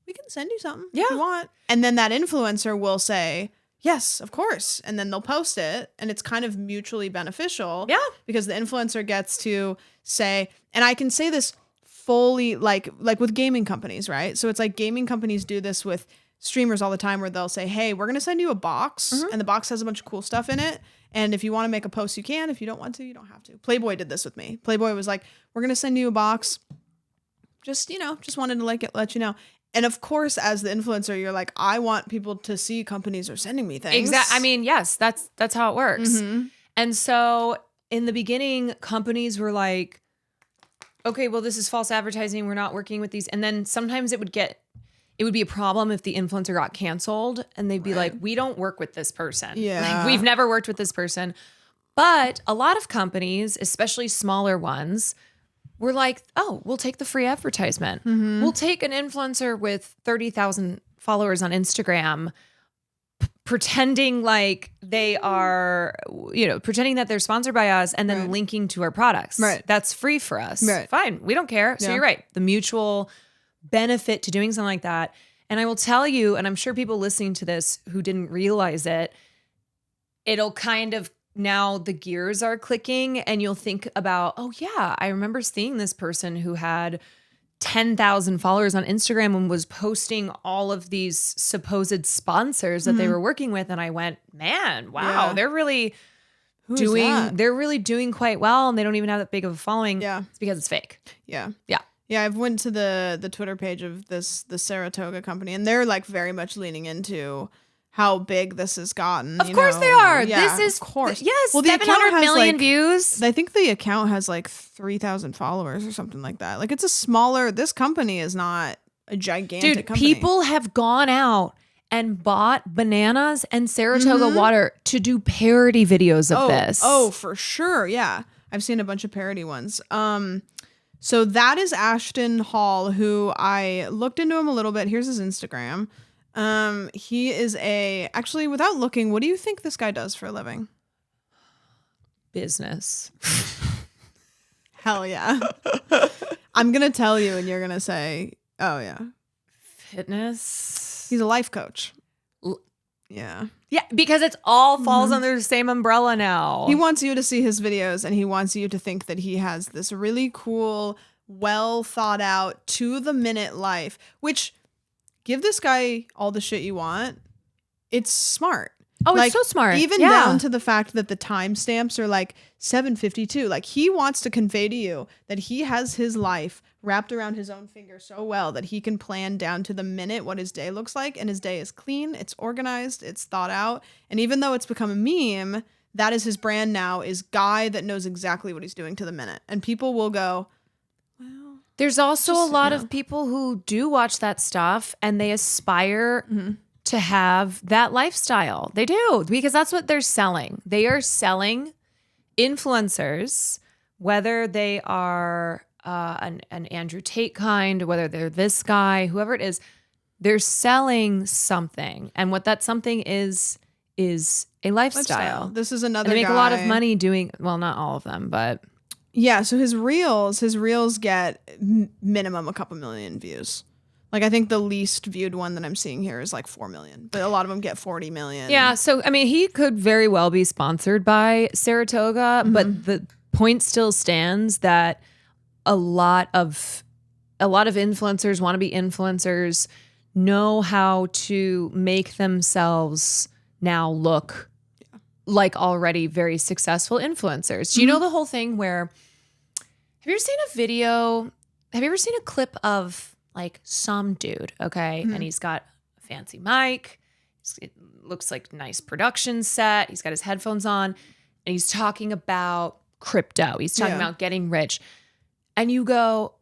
we can send you something if you want. And then that influencer will say, yes, of course. And then they'll post it and it's kind of mutually beneficial. Yeah. Because the influencer gets to say, and I can say this fully like with gaming companies, right? So it's like gaming companies do this with streamers all the time where they'll say, hey, we're going to send you a box and the box has a bunch of cool stuff in it. And if you want to make a post, you can. If you don't want to, you don't have to. Playboy did this with me. Playboy was like, we're going to send you a box. Just wanted to let you know. And of course, as the influencer, you're like, I want people to see companies are sending me things. Exactly. I mean, yes, that's how it works. And so in the beginning, companies were like, okay, well, this is false advertising. We're not working with these. And then sometimes it would be a problem if the influencer got canceled and they'd be like, we don't work with this person. Yeah. Like, we've never worked with this person. But a lot of companies, especially smaller ones, were like, oh, we'll take the free advertisement. We'll take an influencer with 30,000 followers on Instagram pretending like they are, pretending that they're sponsored by us and then linking to our products. Right. That's free for us. Right. Fine. We don't care. So you're right. The mutual benefit to doing something like that. And I will tell you, and I'm sure people listening to this who didn't realize it, it'll kind of, now the gears are clicking and you'll think about, oh yeah, I remember seeing this person who had 10,000 followers on Instagram and was posting all of these supposed sponsors that they were working with. And I went, man, wow, they're really they're really doing quite well. And they don't even have that big of a following. Yeah. It's because it's fake. Yeah. Yeah. Yeah, I've went to the Twitter page of the Saratoga company, and they're like very much leaning into how big this has gotten. Of course they are. Yeah, This is, of course. yes, Well, the account 700 has, million like, views. I think the account has like 3,000 followers or something like that. Like it's this company is not a gigantic Dude, company. people have gone out and bought bananas and Saratoga water to do parody videos of this. Oh, for sure. Yeah. I've seen a bunch of parody ones. So that is Ashton Hall, who I looked into him a little bit. Here's his Instagram. He is actually, without looking, what do you think this guy does for a living? Business. Hell yeah. I'm going to tell you and you're going to say, oh yeah. Fitness. He's a life coach. Yeah. Yeah, because it all falls under the same umbrella now. He wants you to see his videos and he wants you to think that he has this really cool, well thought out, to the minute life, which give this guy all the shit you want. It's smart. Oh, it's so smart. Even down to the fact that the timestamps are like 7:52. Like he wants to convey to you that he has his life wrapped around his own finger so well that he can plan down to the minute what his day looks like. And his day is clean, it's organized, it's thought out. And even though it's become a meme, that is his brand now, is guy that knows exactly what he's doing to the minute. And people will go, well. There's also a lot of people who do watch that stuff and they aspire to have that lifestyle. They do, because that's what they're selling. They are selling influencers, whether they are an Andrew Tate kind, whether they're this guy, whoever it is, they're selling something. And what that something is a lifestyle. This is another And they make guy. a lot of money doing, well, not all of them, but Yeah, so his reels get minimum a couple million views. Like I think the least viewed one that I'm seeing here is like 4 million, but a lot of them get 40 million. yeah. So I mean, he could very well be sponsored by Saratoga, but the point still stands that a lot of influencers, wannabe influencers, know how to make themselves now look like already very successful influencers. Do you know the whole thing where, have you ever seen a video? Have you ever seen a clip of like some dude, okay? And he's got a fancy mic. It looks like nice production set. He's got his headphones on and he's talking about crypto. He's talking about getting rich. And you go,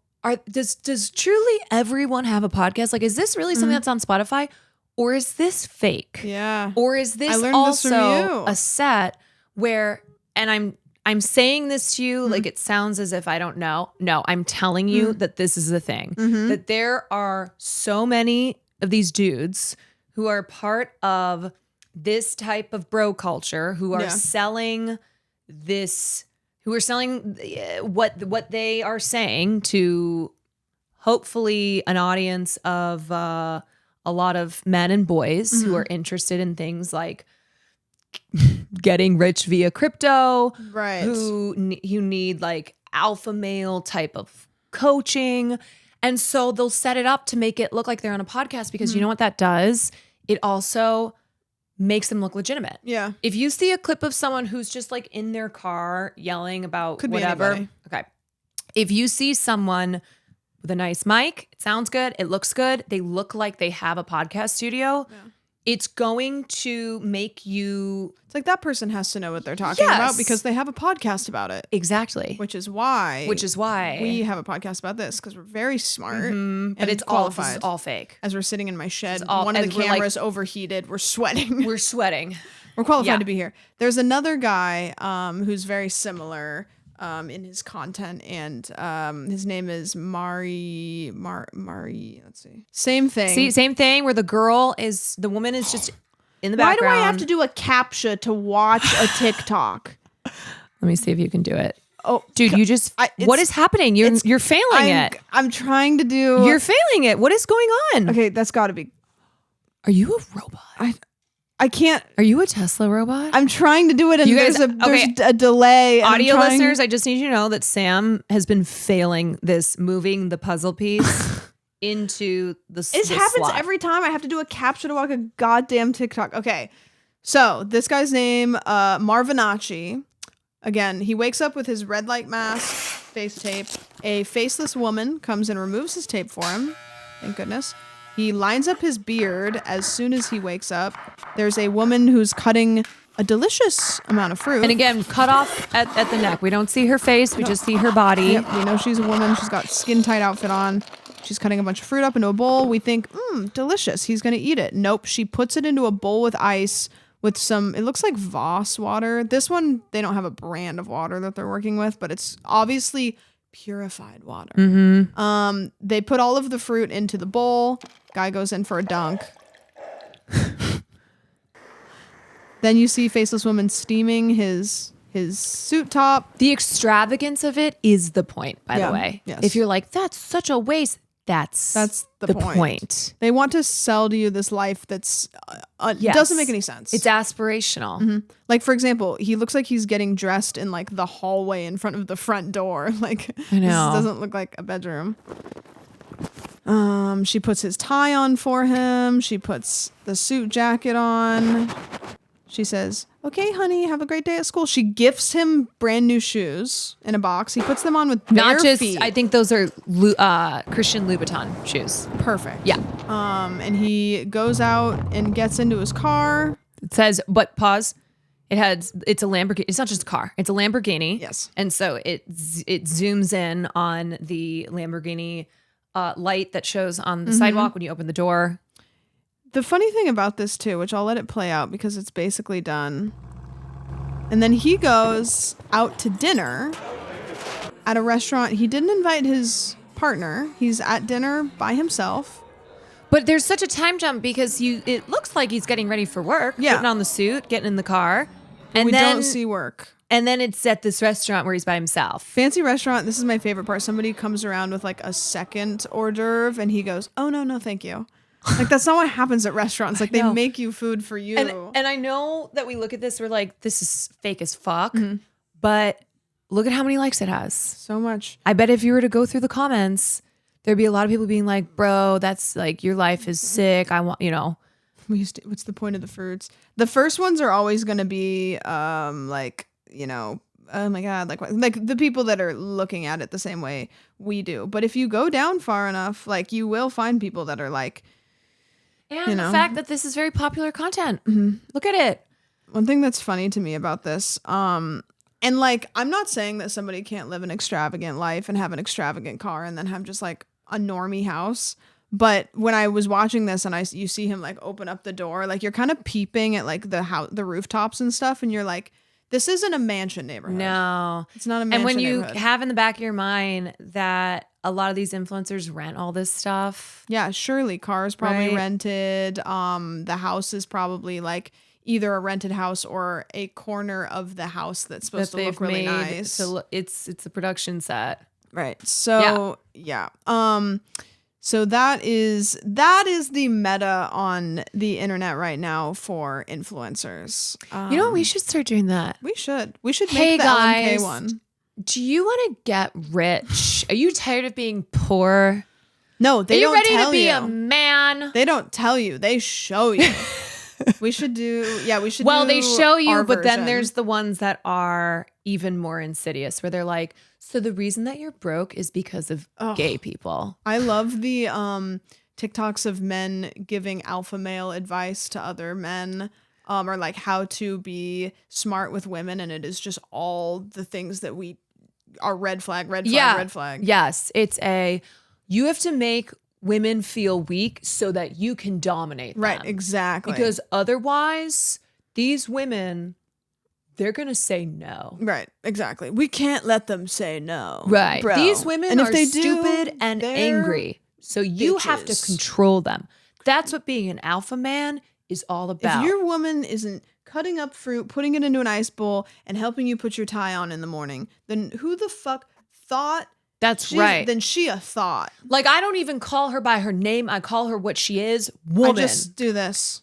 does truly everyone have a podcast? Like, is this really something that's on Spotify? Or is this fake? Yeah. Or is this also a set where, and I'm saying this to you like it sounds as if I don't know. No, I'm telling you that this is the thing. That there are so many of these dudes who are part of this type of bro culture who are selling this, who are selling what they are saying to hopefully an audience of a lot of men and boys who are interested in things like getting rich via crypto, Right. who need like alpha male type of coaching. And so they'll set it up to make it look like they're on a podcast because you know what that does? It also makes them look legitimate. Yeah. If you see a clip of someone who's just like in their car yelling about Could be whatever. anybody. Okay. If you see someone with a nice mic, it sounds good, it looks good, they look like they have a podcast studio, it's going to make you... It's like that person has to know what they're talking about because they have a podcast about it. Exactly. Which is why we have a podcast about this because we're very smart. But it's qualified. this is all fake. As we're sitting in my shed, all- one of the as we're, cameras overheated. We're sweating. We're sweating. We're qualified Yeah. to be here. There's another guy who's very similar in his content, and his name is Mari. Let's see. Same thing. See, same thing where the woman is just in the Why do background. I have to do a CAPTCHA to watch a TikTok? Let me see if you can do it. Oh, Dude, you just... what is happening? You're failing it. I'm trying to do... You're failing it. What is going on? Okay, that's got to be... Are you a robot? I can't... Are you a Tesla robot? I'm trying to do it, and You guys- there's a delay. And Audio I'm trying- listeners, I just need you to know that Sam has been failing this, moving the puzzle piece into the It happens slot. every time. I have to do a CAPTCHA to watch a goddamn TikTok. Okay, so this guy's name, Marvinacci. Again, he wakes up with his red light mask, face tape. A faceless woman comes and removes his tape for him. Thank goodness. He lines up his beard as soon as he wakes up. There's a woman who's cutting a delicious amount of fruit. And again, cut off at the neck. We don't see her face. We just see her body. Yep, we know she's a woman. She's got skin tight outfit on. She's cutting a bunch of fruit up into a bowl. We think, delicious. He's going to eat it. Nope. She puts it into a bowl with ice with some, it looks like Voss water. This one, they don't have a brand of water that they're working with, but it's obviously purified water. They put all of the fruit into the bowl. Guy goes in for a dunk. Then you see faceless woman steaming his suit top. The extravagance of it is the point, by the way. Yes. If you're like, that's such a waste, that's the point. They want to sell to you this life that's doesn't make any sense. It's aspirational. Like, for example, he looks like he's getting dressed in like the hallway in front of the front door. Like, I know. This doesn't look like a bedroom. She puts his tie on for him. She puts the suit jacket on. She says, "Okay, honey, have a great day at school." She gifts him brand new shoes in a box. He puts them on with bare Not just, feet. I think those are Christian Louboutin shoes. Perfect. Yeah. And he goes out and gets into his car. It says, but pause. It's a Lamborghini. It's not just a car. It's a Lamborghini. Yes. And so it zooms in on the Lamborghini light that shows on the sidewalk when you open the door. The funny thing about this too, which I'll let it play out because it's basically done. And then he goes out to dinner at a restaurant. He didn't invite his partner. He's at dinner by himself. But there's such a time jump because it looks like he's getting ready for work, Yeah. putting on the suit, getting in the car. And we don't see work. And then it's at this restaurant where he's by himself. Fancy restaurant. This is my favorite part. Somebody comes around with like a second hors d'oeuvre and he goes, oh, no, thank you. Like, that's not what happens at restaurants. Like, they make you food for you. And I know that we look at this, we're like, this is fake as fuck. But look at how many likes it has. So much. I bet if you were to go through the comments, there'd be a lot of people being like, bro, that's like, your life is sick. I want, What's the point of the fruits? The first ones are always going to be like, oh my God, like the people that are looking at it the same way we do. But if you go down far enough, like, you will find people that are like, and the fact that this is very popular content. Look at it. One thing that's funny to me about this, and like, I'm not saying that somebody can't live an extravagant life and have an extravagant car and then have just like a normie house. But when I was watching this and you see him like open up the door, like, you're kind of peeping at like the rooftops and stuff, and you're like, this isn't a mansion neighborhood. No, it's not a mansion. And when you neighborhood. have in the back of your mind that a lot of these influencers rent all this stuff. Yeah, surely cars probably Right. rented. The house is probably like either a rented house or a corner of the house that's supposed to look really nice. It's a production set. Right. So yeah. So that is the meta on the internet right now for influencers. You know what? We should start doing that. We should make Hey, the guys. LMK one. Do you want to get rich? Are you tired of being poor? No, they Are you don't ready tell to be you. a man? They don't tell you. They show you. We should do. Yeah, we should. Well, do they show you, our but then version. there's the ones that are even more insidious, where they're like, so the reason that you're broke is because of gay people. I love the TikToks of men giving alpha male advice to other men, or like how to be smart with women, and it is just all the things that we are red flag, red flag. Yes, you have to make women feel weak so that you can dominate them. Right, exactly. Because otherwise, these women, they're going to say no. Right, exactly. We can't let them say no. Right. bro. These women And if are they do, stupid and they're angry. So you have to bitches. control them. That's what being an alpha man is all about. If your woman isn't cutting up fruit, putting it into an ice bowl, and helping you put your tie on in the morning, then who the fuck thought? That's right. Then she a thought. Like, I don't even call her by her name. I call her what she is, woman. I just do this.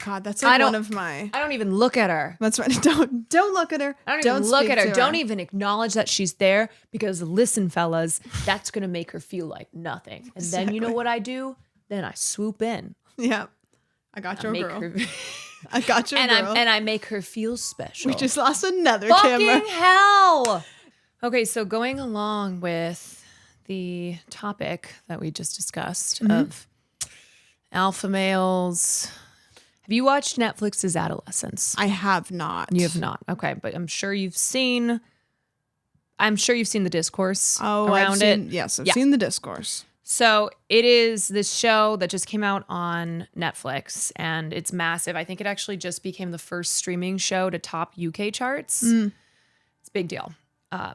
God, that's like one of my. I don't even look at her. That's right. Don't look at her. I don't even look speak at her. to Don't even acknowledge that she's there, because listen, fellas, that's going to make her feel like nothing. And then you know what I do? Then I swoop in. Yeah, I got your Make girl. her, I got your girl. and I make her feel special. We just lost another fucking camera. hell. Okay, so going along with the topic that we just discussed of alpha males. Have you watched Netflix's Adolescence? I have not. You have not. Okay, but I'm sure you've seen the discourse around it. Yes, I've Yeah. seen the discourse. So it is this show that just came out on Netflix, and it's massive. I think it actually just became the first streaming show to top UK charts. It's a big deal.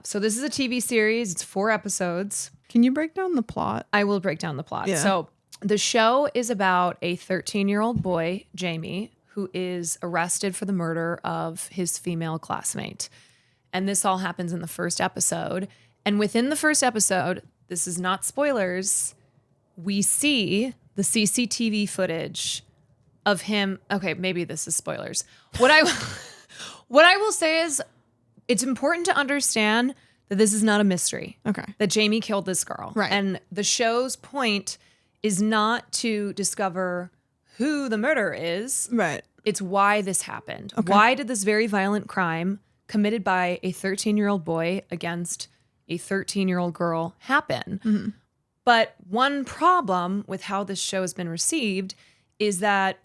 So this is a TV series. It's 4 episodes. Can you break down the plot? I will break down the plot. Yeah. So the show is about a 13-year-old boy, Jamie, who is arrested for the murder of his female classmate. And this all happens in the first episode. And within the first episode, this is not spoilers, we see the CCTV footage of him. Okay, maybe this is spoilers. What I will say is, it's important to understand that this is not a mystery. Okay. That Jamie killed this girl. Right. And the show's point is not to discover who the murderer is. Right. It's why this happened. Okay. Why did this very violent crime committed by a 13-year-old boy against a 13-year-old girl happen? Mm-hmm. But one problem with how this show has been received is that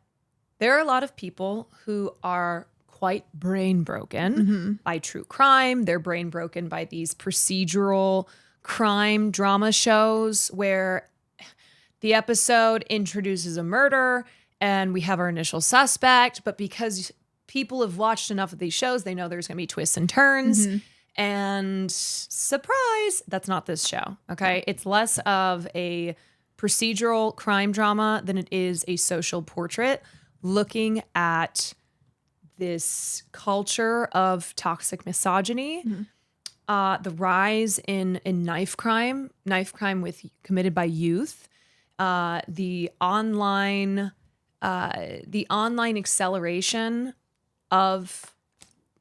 there are a lot of people who are quite brain broken by true crime. They're brain broken by these procedural crime drama shows where the episode introduces a murder and we have our initial suspect, but because people have watched enough of these shows, they know there's going to be twists and turns. And surprise, that's not this show, okay? It's less of a procedural crime drama than it is a social portrait looking at this culture of toxic misogyny, the rise in knife crime committed by youth, the online acceleration of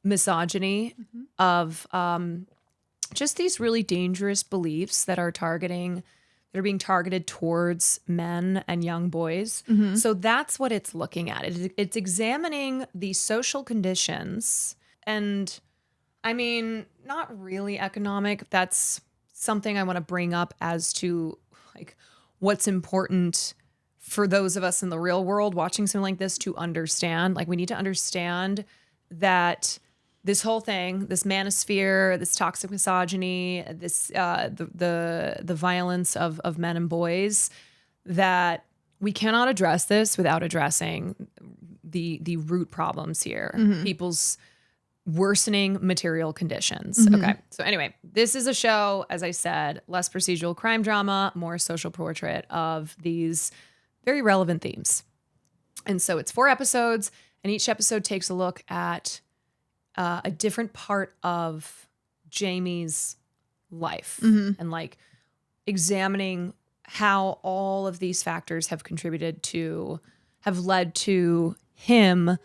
misogyny, of just these really dangerous beliefs that are being targeted towards men and young boys. So that's what it's looking at. It's examining the social conditions, and I mean, not really economic. That's something I want to bring up as to like what's important for those of us in the real world watching something like this to understand. Like, we need to understand that this whole thing, this manosphere, this toxic misogyny, this the violence of men and boys, that we cannot address this without addressing the root problems here. People's worsening material conditions. Okay. So anyway, this is a show, as I said, less procedural crime drama, more social portrait of these very relevant themes. And so it's 4 episodes, and each episode takes a look at a different part of Jamie's life and like examining how all of these factors have led to him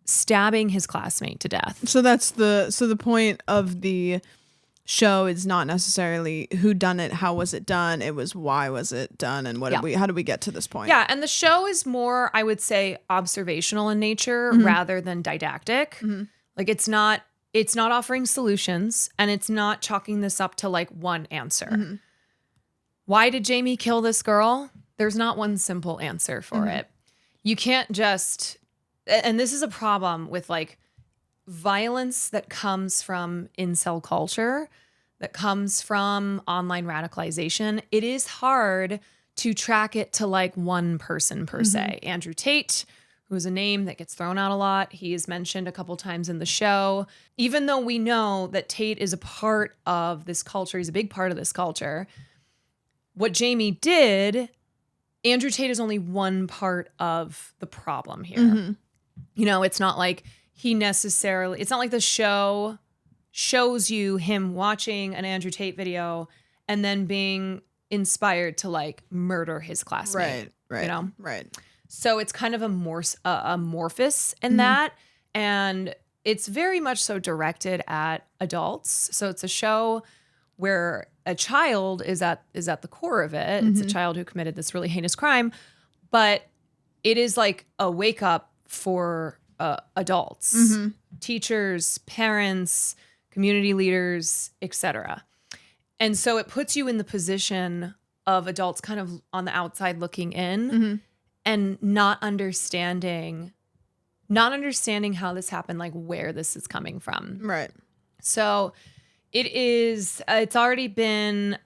stabbing his classmate to death. So the point of the show is not necessarily who done it, how was it done, it was why was it done, and how did we get to this point? Yeah, and the show is more, I would say, observational in nature rather than didactic. Like, it's not offering solutions, and it's not chalking this up to like one answer. Why did Jamie kill this girl? There's not one simple answer for it. You can't just, and this is a problem with like violence that comes from incel culture, that comes from online radicalization. It is hard to track it to like one person per se. Andrew Tate, who is a name that gets thrown out a lot. He is mentioned a couple times in the show. Even though we know that Tate is a part of this culture, he's a big part of this culture, what Jamie did, Andrew Tate is only one part of the problem here. You know, it's not like it's not like the show shows you him watching an Andrew Tate video and then being inspired to like murder his classmate. Right. You know? Right. So it's kind of amorphous in that. And it's very much so directed at adults. So it's a show where a child is at the core of it. It's a child who committed this really heinous crime, but it is like a wake up for adults, teachers, parents, community leaders, etc. And so it puts you in the position of adults kind of on the outside looking in and not understanding how this happened, like where this is coming from. Right. So it's already been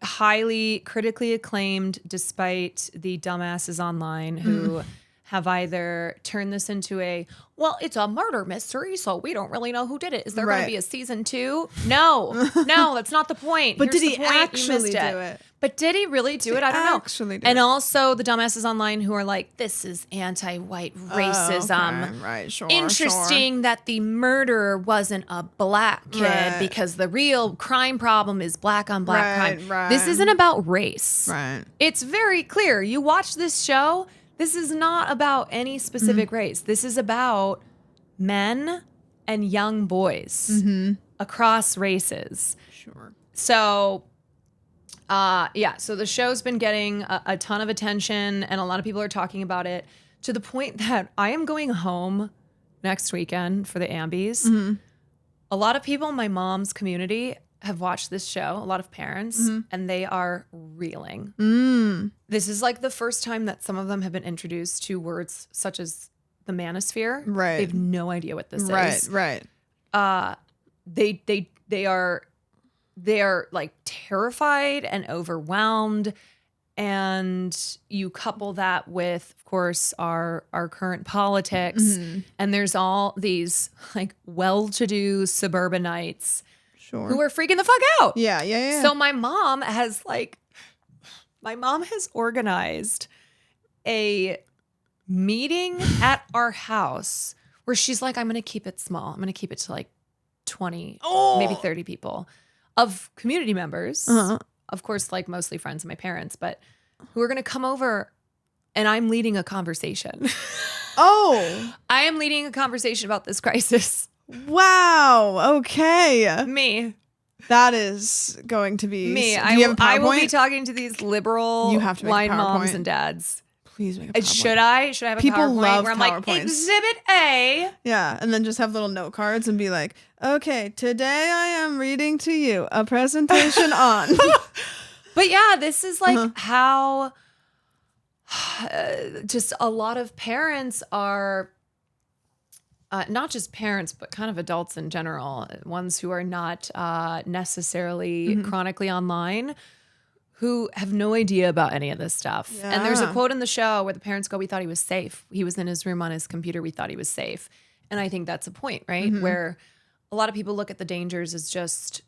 highly critically acclaimed, despite the dumbasses online who have either turned this into it's a murder mystery, so we don't really know who did it. Is there going to be a season 2? No, that's not the point. But Here's did he the point. actually do it? But did he really do it? I don't know. Actually do and it? Also the dumbasses online who are like, this is anti-white racism. Okay. Right, sure. Interesting that the murderer wasn't a black kid because the real crime problem is black on black crime. Right. This isn't about race. Right. It's very clear. You watch this show, this is not about any specific race. This is about men and young boys across races. Sure. So, so the show's been getting a ton of attention, and a lot of people are talking about it to the point that I am going home next weekend for the Ambies. A lot of people in my mom's community have watched this show, a lot of parents, and they are reeling. This is like the first time that some of them have been introduced to words such as the manosphere. Right. They have no idea what this is. Right. They are like terrified and overwhelmed And you couple that with, of course, our current politics. And there's all these like well-to-do suburbanites who are freaking the fuck out. Yeah. So my mom has organized a meeting at our house where she's like, I'm going to keep it small. I'm going to keep it to like 20, maybe 30 people of community members. Of course, like mostly friends of my parents, but who are going to come over, and I'm leading a conversation. I am leading a conversation about this crisis. Wow. Okay. Me. That is going to be Me. Do you have a I will PowerPoint? be talking to these liberal You have to make a wine moms PowerPoint. and dads. Please make a PowerPoint. Should I? Should I have a People PowerPoint love where I'm like, PowerPoints. Exhibit A. Yeah, and then just have little note cards and be like, okay, today I am reading to you a presentation on. But yeah, this is like how just a lot of parents are, not just parents, but kind of adults in general, ones who are not necessarily chronically online, who have no idea about any of this stuff. Yeah. And there's a quote in the show where the parents go, we thought he was safe. He was in his room on his computer. We thought he was safe. And I think that's a point, right? Where a lot of people look at the dangers as just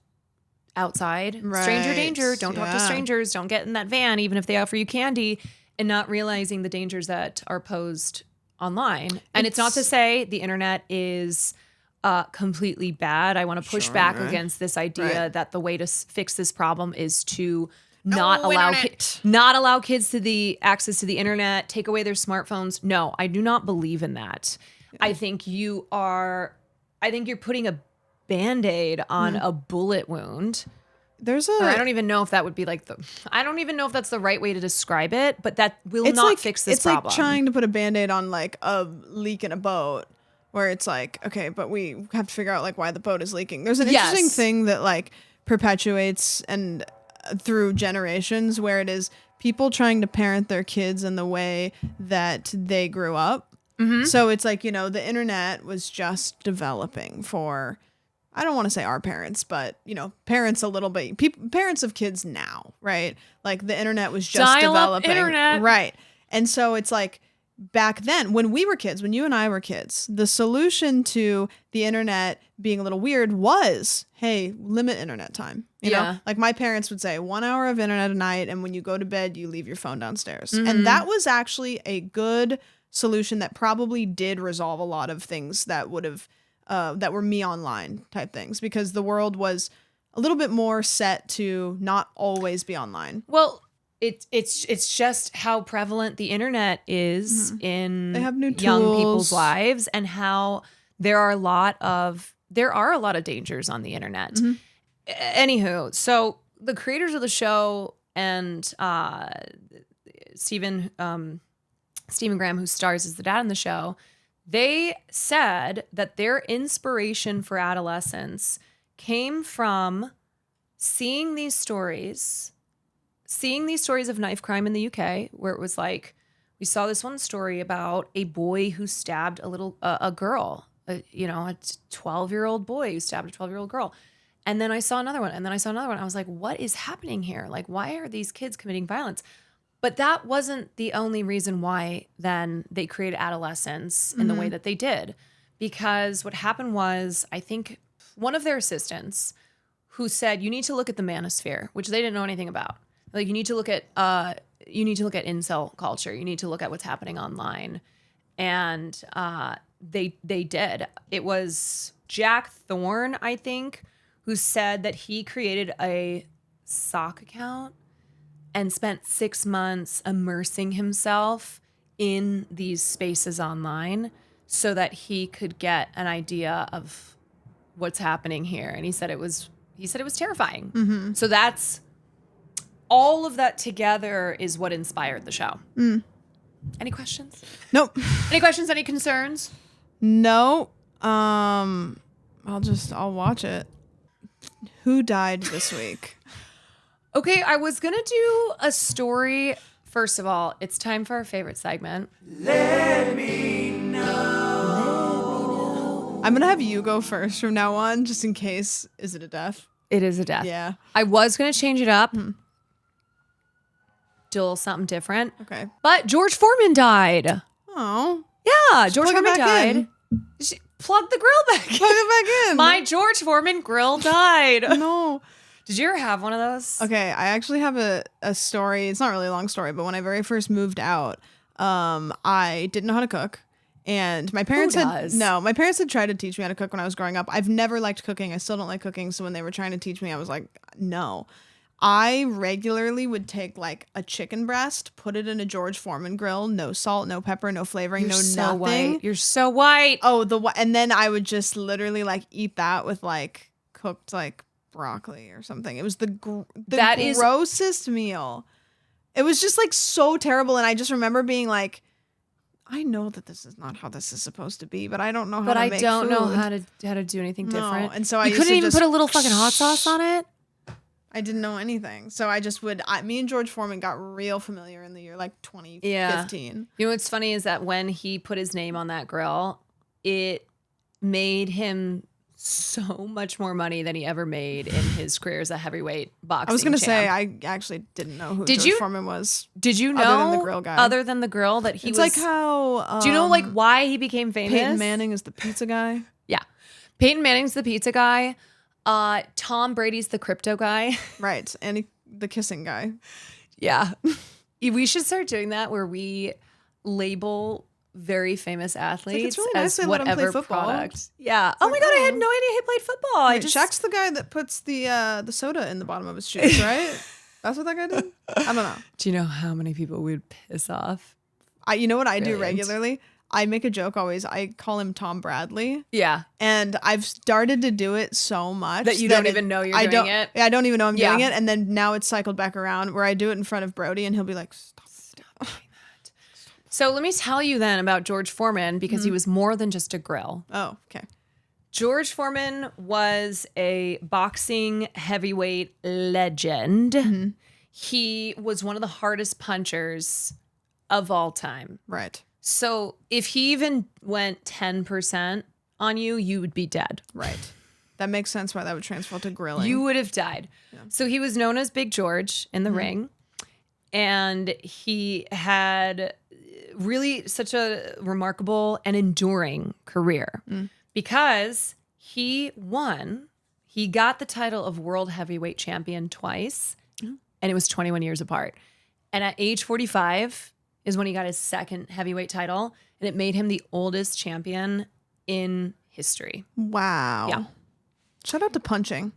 outside. Stranger Right. danger. Don't talk to Yeah. strangers. Don't get in that van, even if they offer you candy, and not realizing the dangers that are posed online. And it's not to say the internet is completely bad. I want to push back against this idea that the way to fix this problem is to not allow kids to the access to the internet, take away their smartphones. No, I do not believe in that. Yeah. I think you're putting a Band-Aid on a bullet wound. I don't even know if that would be like I don't even know if that's the right way to describe it, but that will not fix this problem. It's like trying to put a Band-Aid on like a leak in a boat, where it's like, okay, but we have to figure out like why the boat is leaking. There's an interesting thing that like perpetuates and through generations, where it is people trying to parent their kids in the way that they grew up. So it's like, the internet was just developing for, I don't want to say our parents, but parents a little bit, parents of kids now, right? Like the internet was just developing, internet. Right? And so it's like back then, when we were kids, when you and I were kids, the solution to the internet being a little weird was, hey, limit internet time. You know, like my parents would say 1 hour of internet a night, and when you go to bed, you leave your phone downstairs. And that was actually a good solution that probably did resolve a lot of things that would have that were me online type things, because the world was a little bit more set to not always be online. Well, it's just how prevalent the internet is in They have new young tools. people's lives, and how there are a lot of dangers on the internet. Anywho, so the creators of the show and Stephen Graham, who stars as the dad in the show, they said that their inspiration for Adolescence came from seeing these stories of knife crime in the UK, where it was like, we saw this one story about a boy who stabbed a girl, a 12-year-old boy who stabbed a 12-year-old girl. And then I saw another one, and then I saw another one. I was like, what is happening here? Like, why are these kids committing violence? But that wasn't the only reason why then they created Adolescence in the way that they did. Because what happened was, I think one of their assistants who said, you need to look at the manosphere, which they didn't know anything about. Like, you need to look at incel culture. You need to look at what's happening online. And they did. It was Jack Thorne, I think, who said that he created a sock account and spent 6 months immersing himself in these spaces online so that he could get an idea of what's happening here. And he said it was terrifying. So that's all of that together is what inspired the show. Any questions? Nope. Any questions? Any concerns? No. I'll watch it. Who died this week? Okay, I was going to do a story. First of all, it's time for our favorite segment. I'm going to have you go first from now on, just in case. Is it a death? It is a death. Yeah. I was going to change it up. still something different. Okay. But George Foreman died. Oh. Yeah, George plug it Foreman back died. in. Plug the grill back in. Plug it back in. My George Foreman grill died. No. Did you ever have one of those? Okay, I actually have a story. It's not really a long story, but when I very first moved out, I didn't know how to cook. And my parents my parents had tried to teach me how to cook when I was growing up. I've never liked cooking. I still don't like cooking. So when they were trying to teach me, I was like, no. I regularly would take like a chicken breast, put it in a George Foreman grill, no salt, no pepper, no flavoring, You're no so nothing. white. You're so white. Oh, and then I would just literally like eat that with like cooked like broccoli or something. It was the grossest meal. It was just like so terrible, and I just remember being like, I know that this is not how this is supposed to be, but I don't know how to make food. But I don't know how to do anything different. And so I you used couldn't to even just put a little fucking hot sauce on it. I didn't know anything. So I just would, me and George Foreman got real familiar in the year like 2015. You know what's funny is that when he put his name on that grill, it made him so much more money than he ever made in his career as a heavyweight boxing I was going to say, champ. I actually didn't know who George Foreman was. Did you know, other than the grill guy? Other than the grill, that he it's was... It's like how... do you know like why he became famous? Peyton Manning is the pizza guy. Yeah. Peyton Manning's the pizza guy. Tom Brady's the crypto guy. Right. And the kissing guy. Yeah. We should start doing that where we label very famous athletes it's really nice as they let 'em play whatever football. product. Yeah. Oh my God, I had no idea he played football. Wait, Shaq's the guy that puts the soda in the bottom of his shoes, right? That's what that guy did? I don't know. Do you know how many people would piss off? You know what I do regularly? I make a joke always. I call him Tom Bradley. Yeah. And I've started to do it so much that you don't even know you're doing it. Yeah, I don't even know I'm doing it. And then now it's cycled back around where I do it in front of Brody and he'll be like, stop doing that. So let me tell you then about George Foreman, because he was more than just a grill. Oh, okay. George Foreman was a boxing heavyweight legend. Mm-hmm. He was one of the hardest punchers of all time. Right. So if he even went 10% on you, you would be dead. Right. That makes sense why that would transfer to grilling. You would have died. Yeah. So he was known as Big George in the ring. And he had really such a remarkable and enduring career because he got the title of world heavyweight champion twice, and it was 21 years apart. And at age 45 is when he got his second heavyweight title, and it made him the oldest champion in history. Wow. Yeah. Shout out to punching.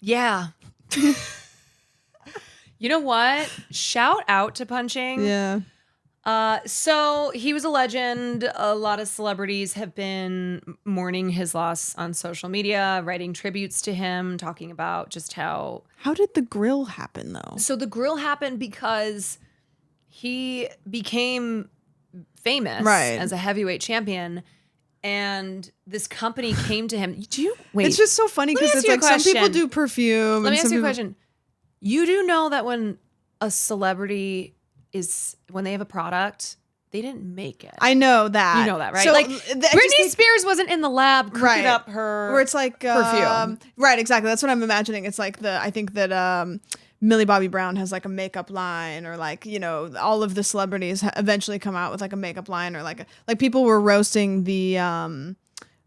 Yeah. You know what? Shout out to punching. Yeah. So he was a legend. A lot of celebrities have been mourning his loss on social media, writing tributes to him, talking about just how... How did the grill happen, though? So the grill happened because he became famous as a heavyweight champion, and this company came to him. Wait. It's just so funny because it's like some people do perfume. Let me ask you a question. You do know that when a celebrity when they have a product, they didn't make it. I know that. You know that, right? So, like Britney Spears wasn't in the lab cooking up her where it's like perfume. Right, exactly. That's what I'm imagining. It's like I think that Millie Bobby Brown has like a makeup line, or like, you know, all of the celebrities eventually come out with like a makeup line, or like people were roasting the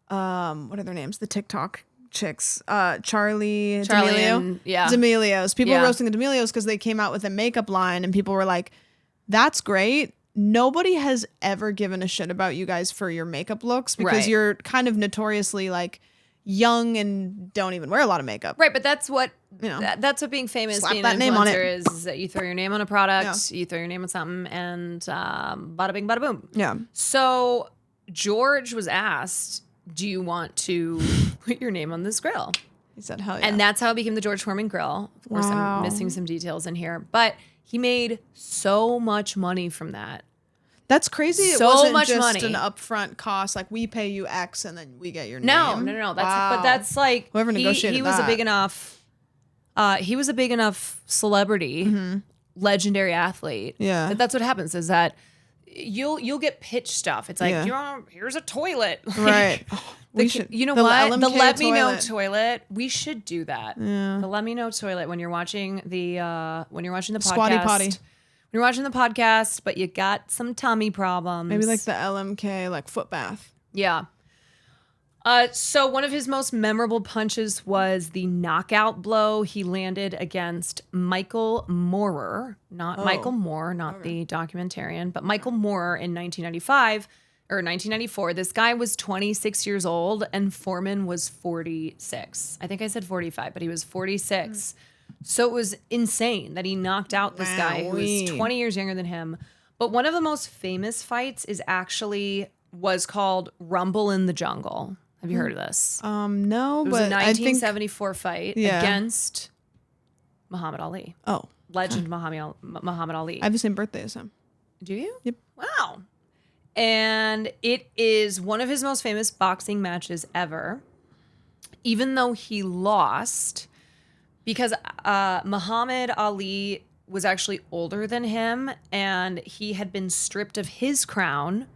what are their names? The TikTok chicks, Charlie D'Amelio. D'Amelios. People were roasting the D'Amelios because they came out with a makeup line, and people were like, that's great. Nobody has ever given a shit about you guys for your makeup looks, because you're kind of notoriously like young and don't even wear a lot of makeup. Right, but that's what that's what being famous, being an influencer is that you throw your name on a product, you throw your name on something, and bada bing, bada boom. Yeah. So George was asked, do you want to put your name on this grill? He said, hell yeah. And that's how it became the George Foreman grill. Of course, I'm missing some details in here, but he made so much money from that. That's crazy. It wasn't just an upfront cost, like we pay you X and then we get your name. No. But that's like whoever negotiated he was that. a big enough. He was a big enough celebrity, legendary athlete. Yeah, that's what happens. Is that you'll get pitch stuff. It's like, here's a toilet. Right. You know what? The Let Me Know toilet. We should do that. Yeah. The Let Me Know toilet when you're watching the podcast. Squatty potty. When you're watching the podcast, but you got some tummy problems. Maybe like the LMK like foot bath. Yeah. So one of his most memorable punches was the knockout blow he landed against Michael Moorer, not Michael Moore, not the documentarian, but Michael Moorer in 1994. This guy was 26 years old and Foreman was 46. I think I said 45, but he was 46. So it was insane that he knocked out this guy who was 20 years younger than him. But one of the most famous fights was called Rumble in the Jungle. Have you heard of this? No, it was a 1974 fight against Muhammad Ali. Oh. Legend Muhammad Ali. I have the same birthday as him. Do you? Yep. Wow. And it is one of his most famous boxing matches ever, even though he lost, because Muhammad Ali was actually older than him, and he had been stripped of his crown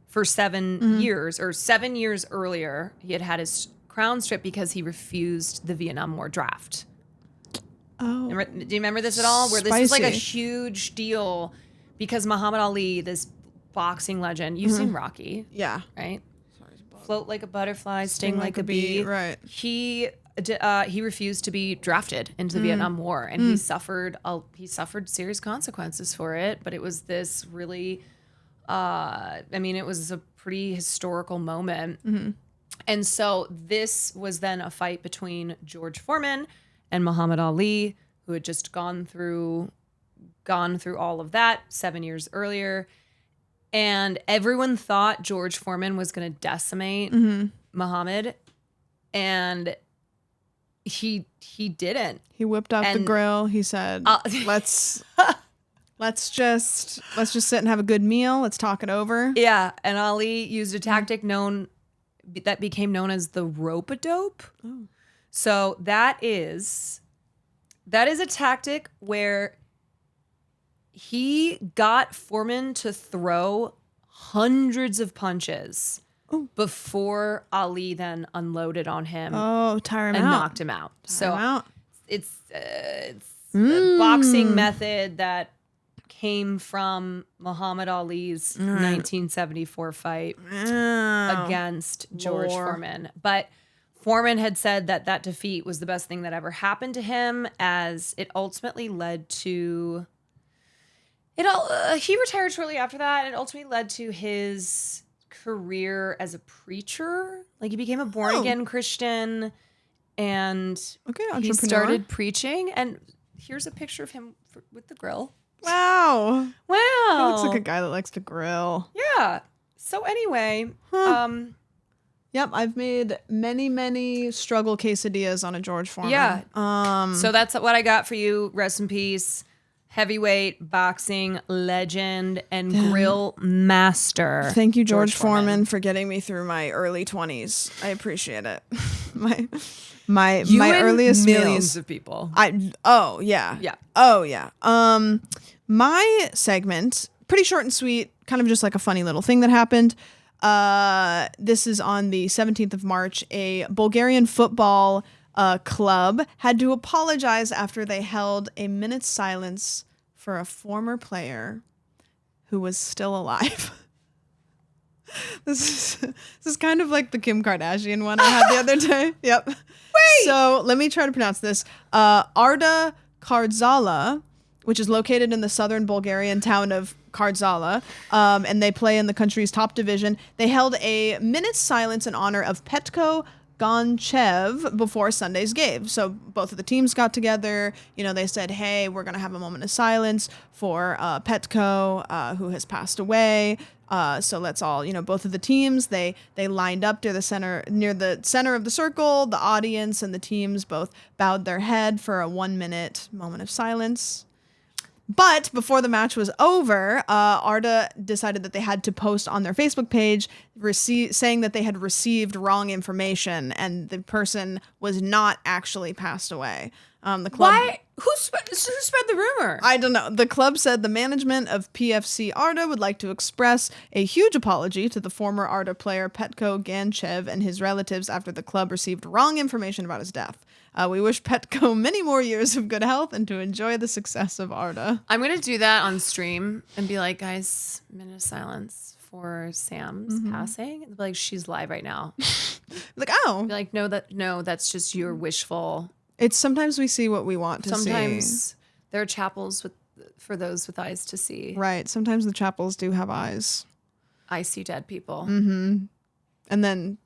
for 7 years, or 7 years earlier, he had his crown stripped because he refused the Vietnam War draft. Oh. Do you remember this at all? Where this was like a huge deal because Muhammad Ali, this boxing legend, you've seen Rocky. Yeah. Right? Float like a butterfly, sting like a bee. Right. He refused to be drafted into the Vietnam War, and he suffered serious consequences for it, but it was this really... it was a pretty historical moment. And so this was then a fight between George Foreman and Muhammad Ali, who had just gone through all of that 7 years earlier. And everyone thought George Foreman was going to decimate Muhammad. And he didn't. He whipped out the grill. He said, Let's just sit and have a good meal. Let's talk it over. Yeah, and Ali used a tactic that became known as the rope-a-dope. Oh. So that is a tactic where he got Foreman to throw hundreds of punches before Ali then unloaded on him. Oh, tire him and out. Knocked him out. It's a boxing method that came from Muhammad Ali's 1974 fight against George Foreman. But Foreman had said that defeat was the best thing that ever happened to him, as it ultimately led to... he retired shortly after that, and it ultimately led to his career as a preacher. Like, he became a born-again Christian, and he started preaching. And here's a picture of him with the grill. Wow. He looks like a guy that likes to grill. Yeah. So anyway, yep, I've made many struggle quesadillas on a George Foreman. Yeah. So that's what I got for you. Rest in peace. Heavyweight boxing legend and grill master. Thank you, George Foreman, for getting me through my early 20s. I appreciate it. my earliest millions meals. Of people. Oh yeah. My segment, pretty short and sweet, kind of just like a funny little thing that happened. This is on the 17th of March. A Bulgarian football club had to apologize after they held a minute's silence for a former player who was still alive. This is kind of like the Kim Kardashian one I had the other day. Yep. Wait. So let me try to pronounce this. Arda Kardzala, which is located in the southern Bulgarian town of Kardzala, and they play in the country's top division. They held a minute's silence in honor of Petko Gonchev before Sunday's game. So both of the teams got together. They said, hey, we're going to have a moment of silence for Petko, who has passed away. So let's all, both of the teams, they lined up near the center of the circle. The audience and the teams both bowed their head for a 1 minute moment of silence. But before the match was over, Arda decided that they had to post on their Facebook page saying that they had received wrong information and the person was not actually passed away. The club. Who spread the rumor? I don't know. The club said the management of PFC Arda would like to express a huge apology to the former Arda player Petko Ganchev and his relatives after the club received wrong information about his death. We wish Petko many more years of good health and to enjoy the success of Arda. I'm going to do that on stream and be like, guys, minute of silence for Sam's passing. And be like, she's live right now. Like, oh. Be like, no, that's just your wishful. It's sometimes we see what we want to see. Sometimes there are chapels for those with eyes to see. Right. Sometimes the chapels do have eyes. I see dead people. Mm-hmm. And then,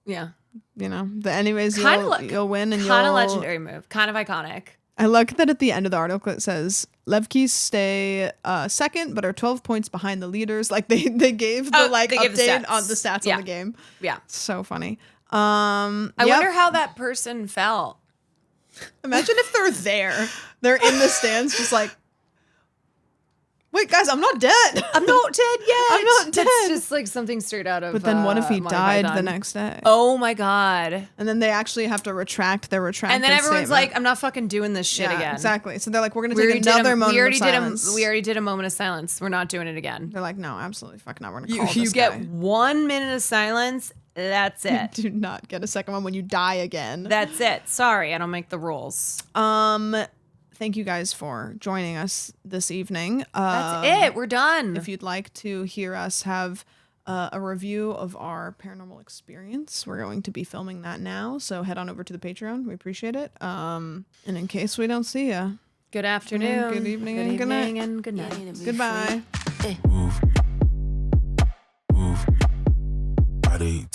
Yeah. you know, anyways, you'll win. And kind of legendary move. Kind of iconic. I like that at the end of the article it says Levkis stay second, but are 12 points behind the leaders. Like they gave the update on the stats on the game. Yeah. So funny. I wonder how that person felt. Imagine if they're there. They're in the stands just like, wait, guys, I'm not dead. I'm not dead yet. I'm not dead. That's just like something straight out of But then what if he Monty died Python. the next day? Oh my God. And then they actually have to retract their retraction. And then everyone's like, I'm not fucking doing this shit again. Exactly. So they're like, we're going to take another moment of silence. We already did a moment of silence. We're not doing it again. They're like, no, absolutely fuck not. We're going to call You this get guy. 1 minute of silence. That's it. Do not get a second one when you die again. That's it. Sorry, I don't make the rules. Thank you guys for joining us this evening. That's it. We're done. If you'd like to hear us have a review of our paranormal experience, we're going to be filming that now. So head on over to the Patreon. We appreciate it. And in case we don't see you, good afternoon. good evening, and good night. And good night. Goodbye. Move. Body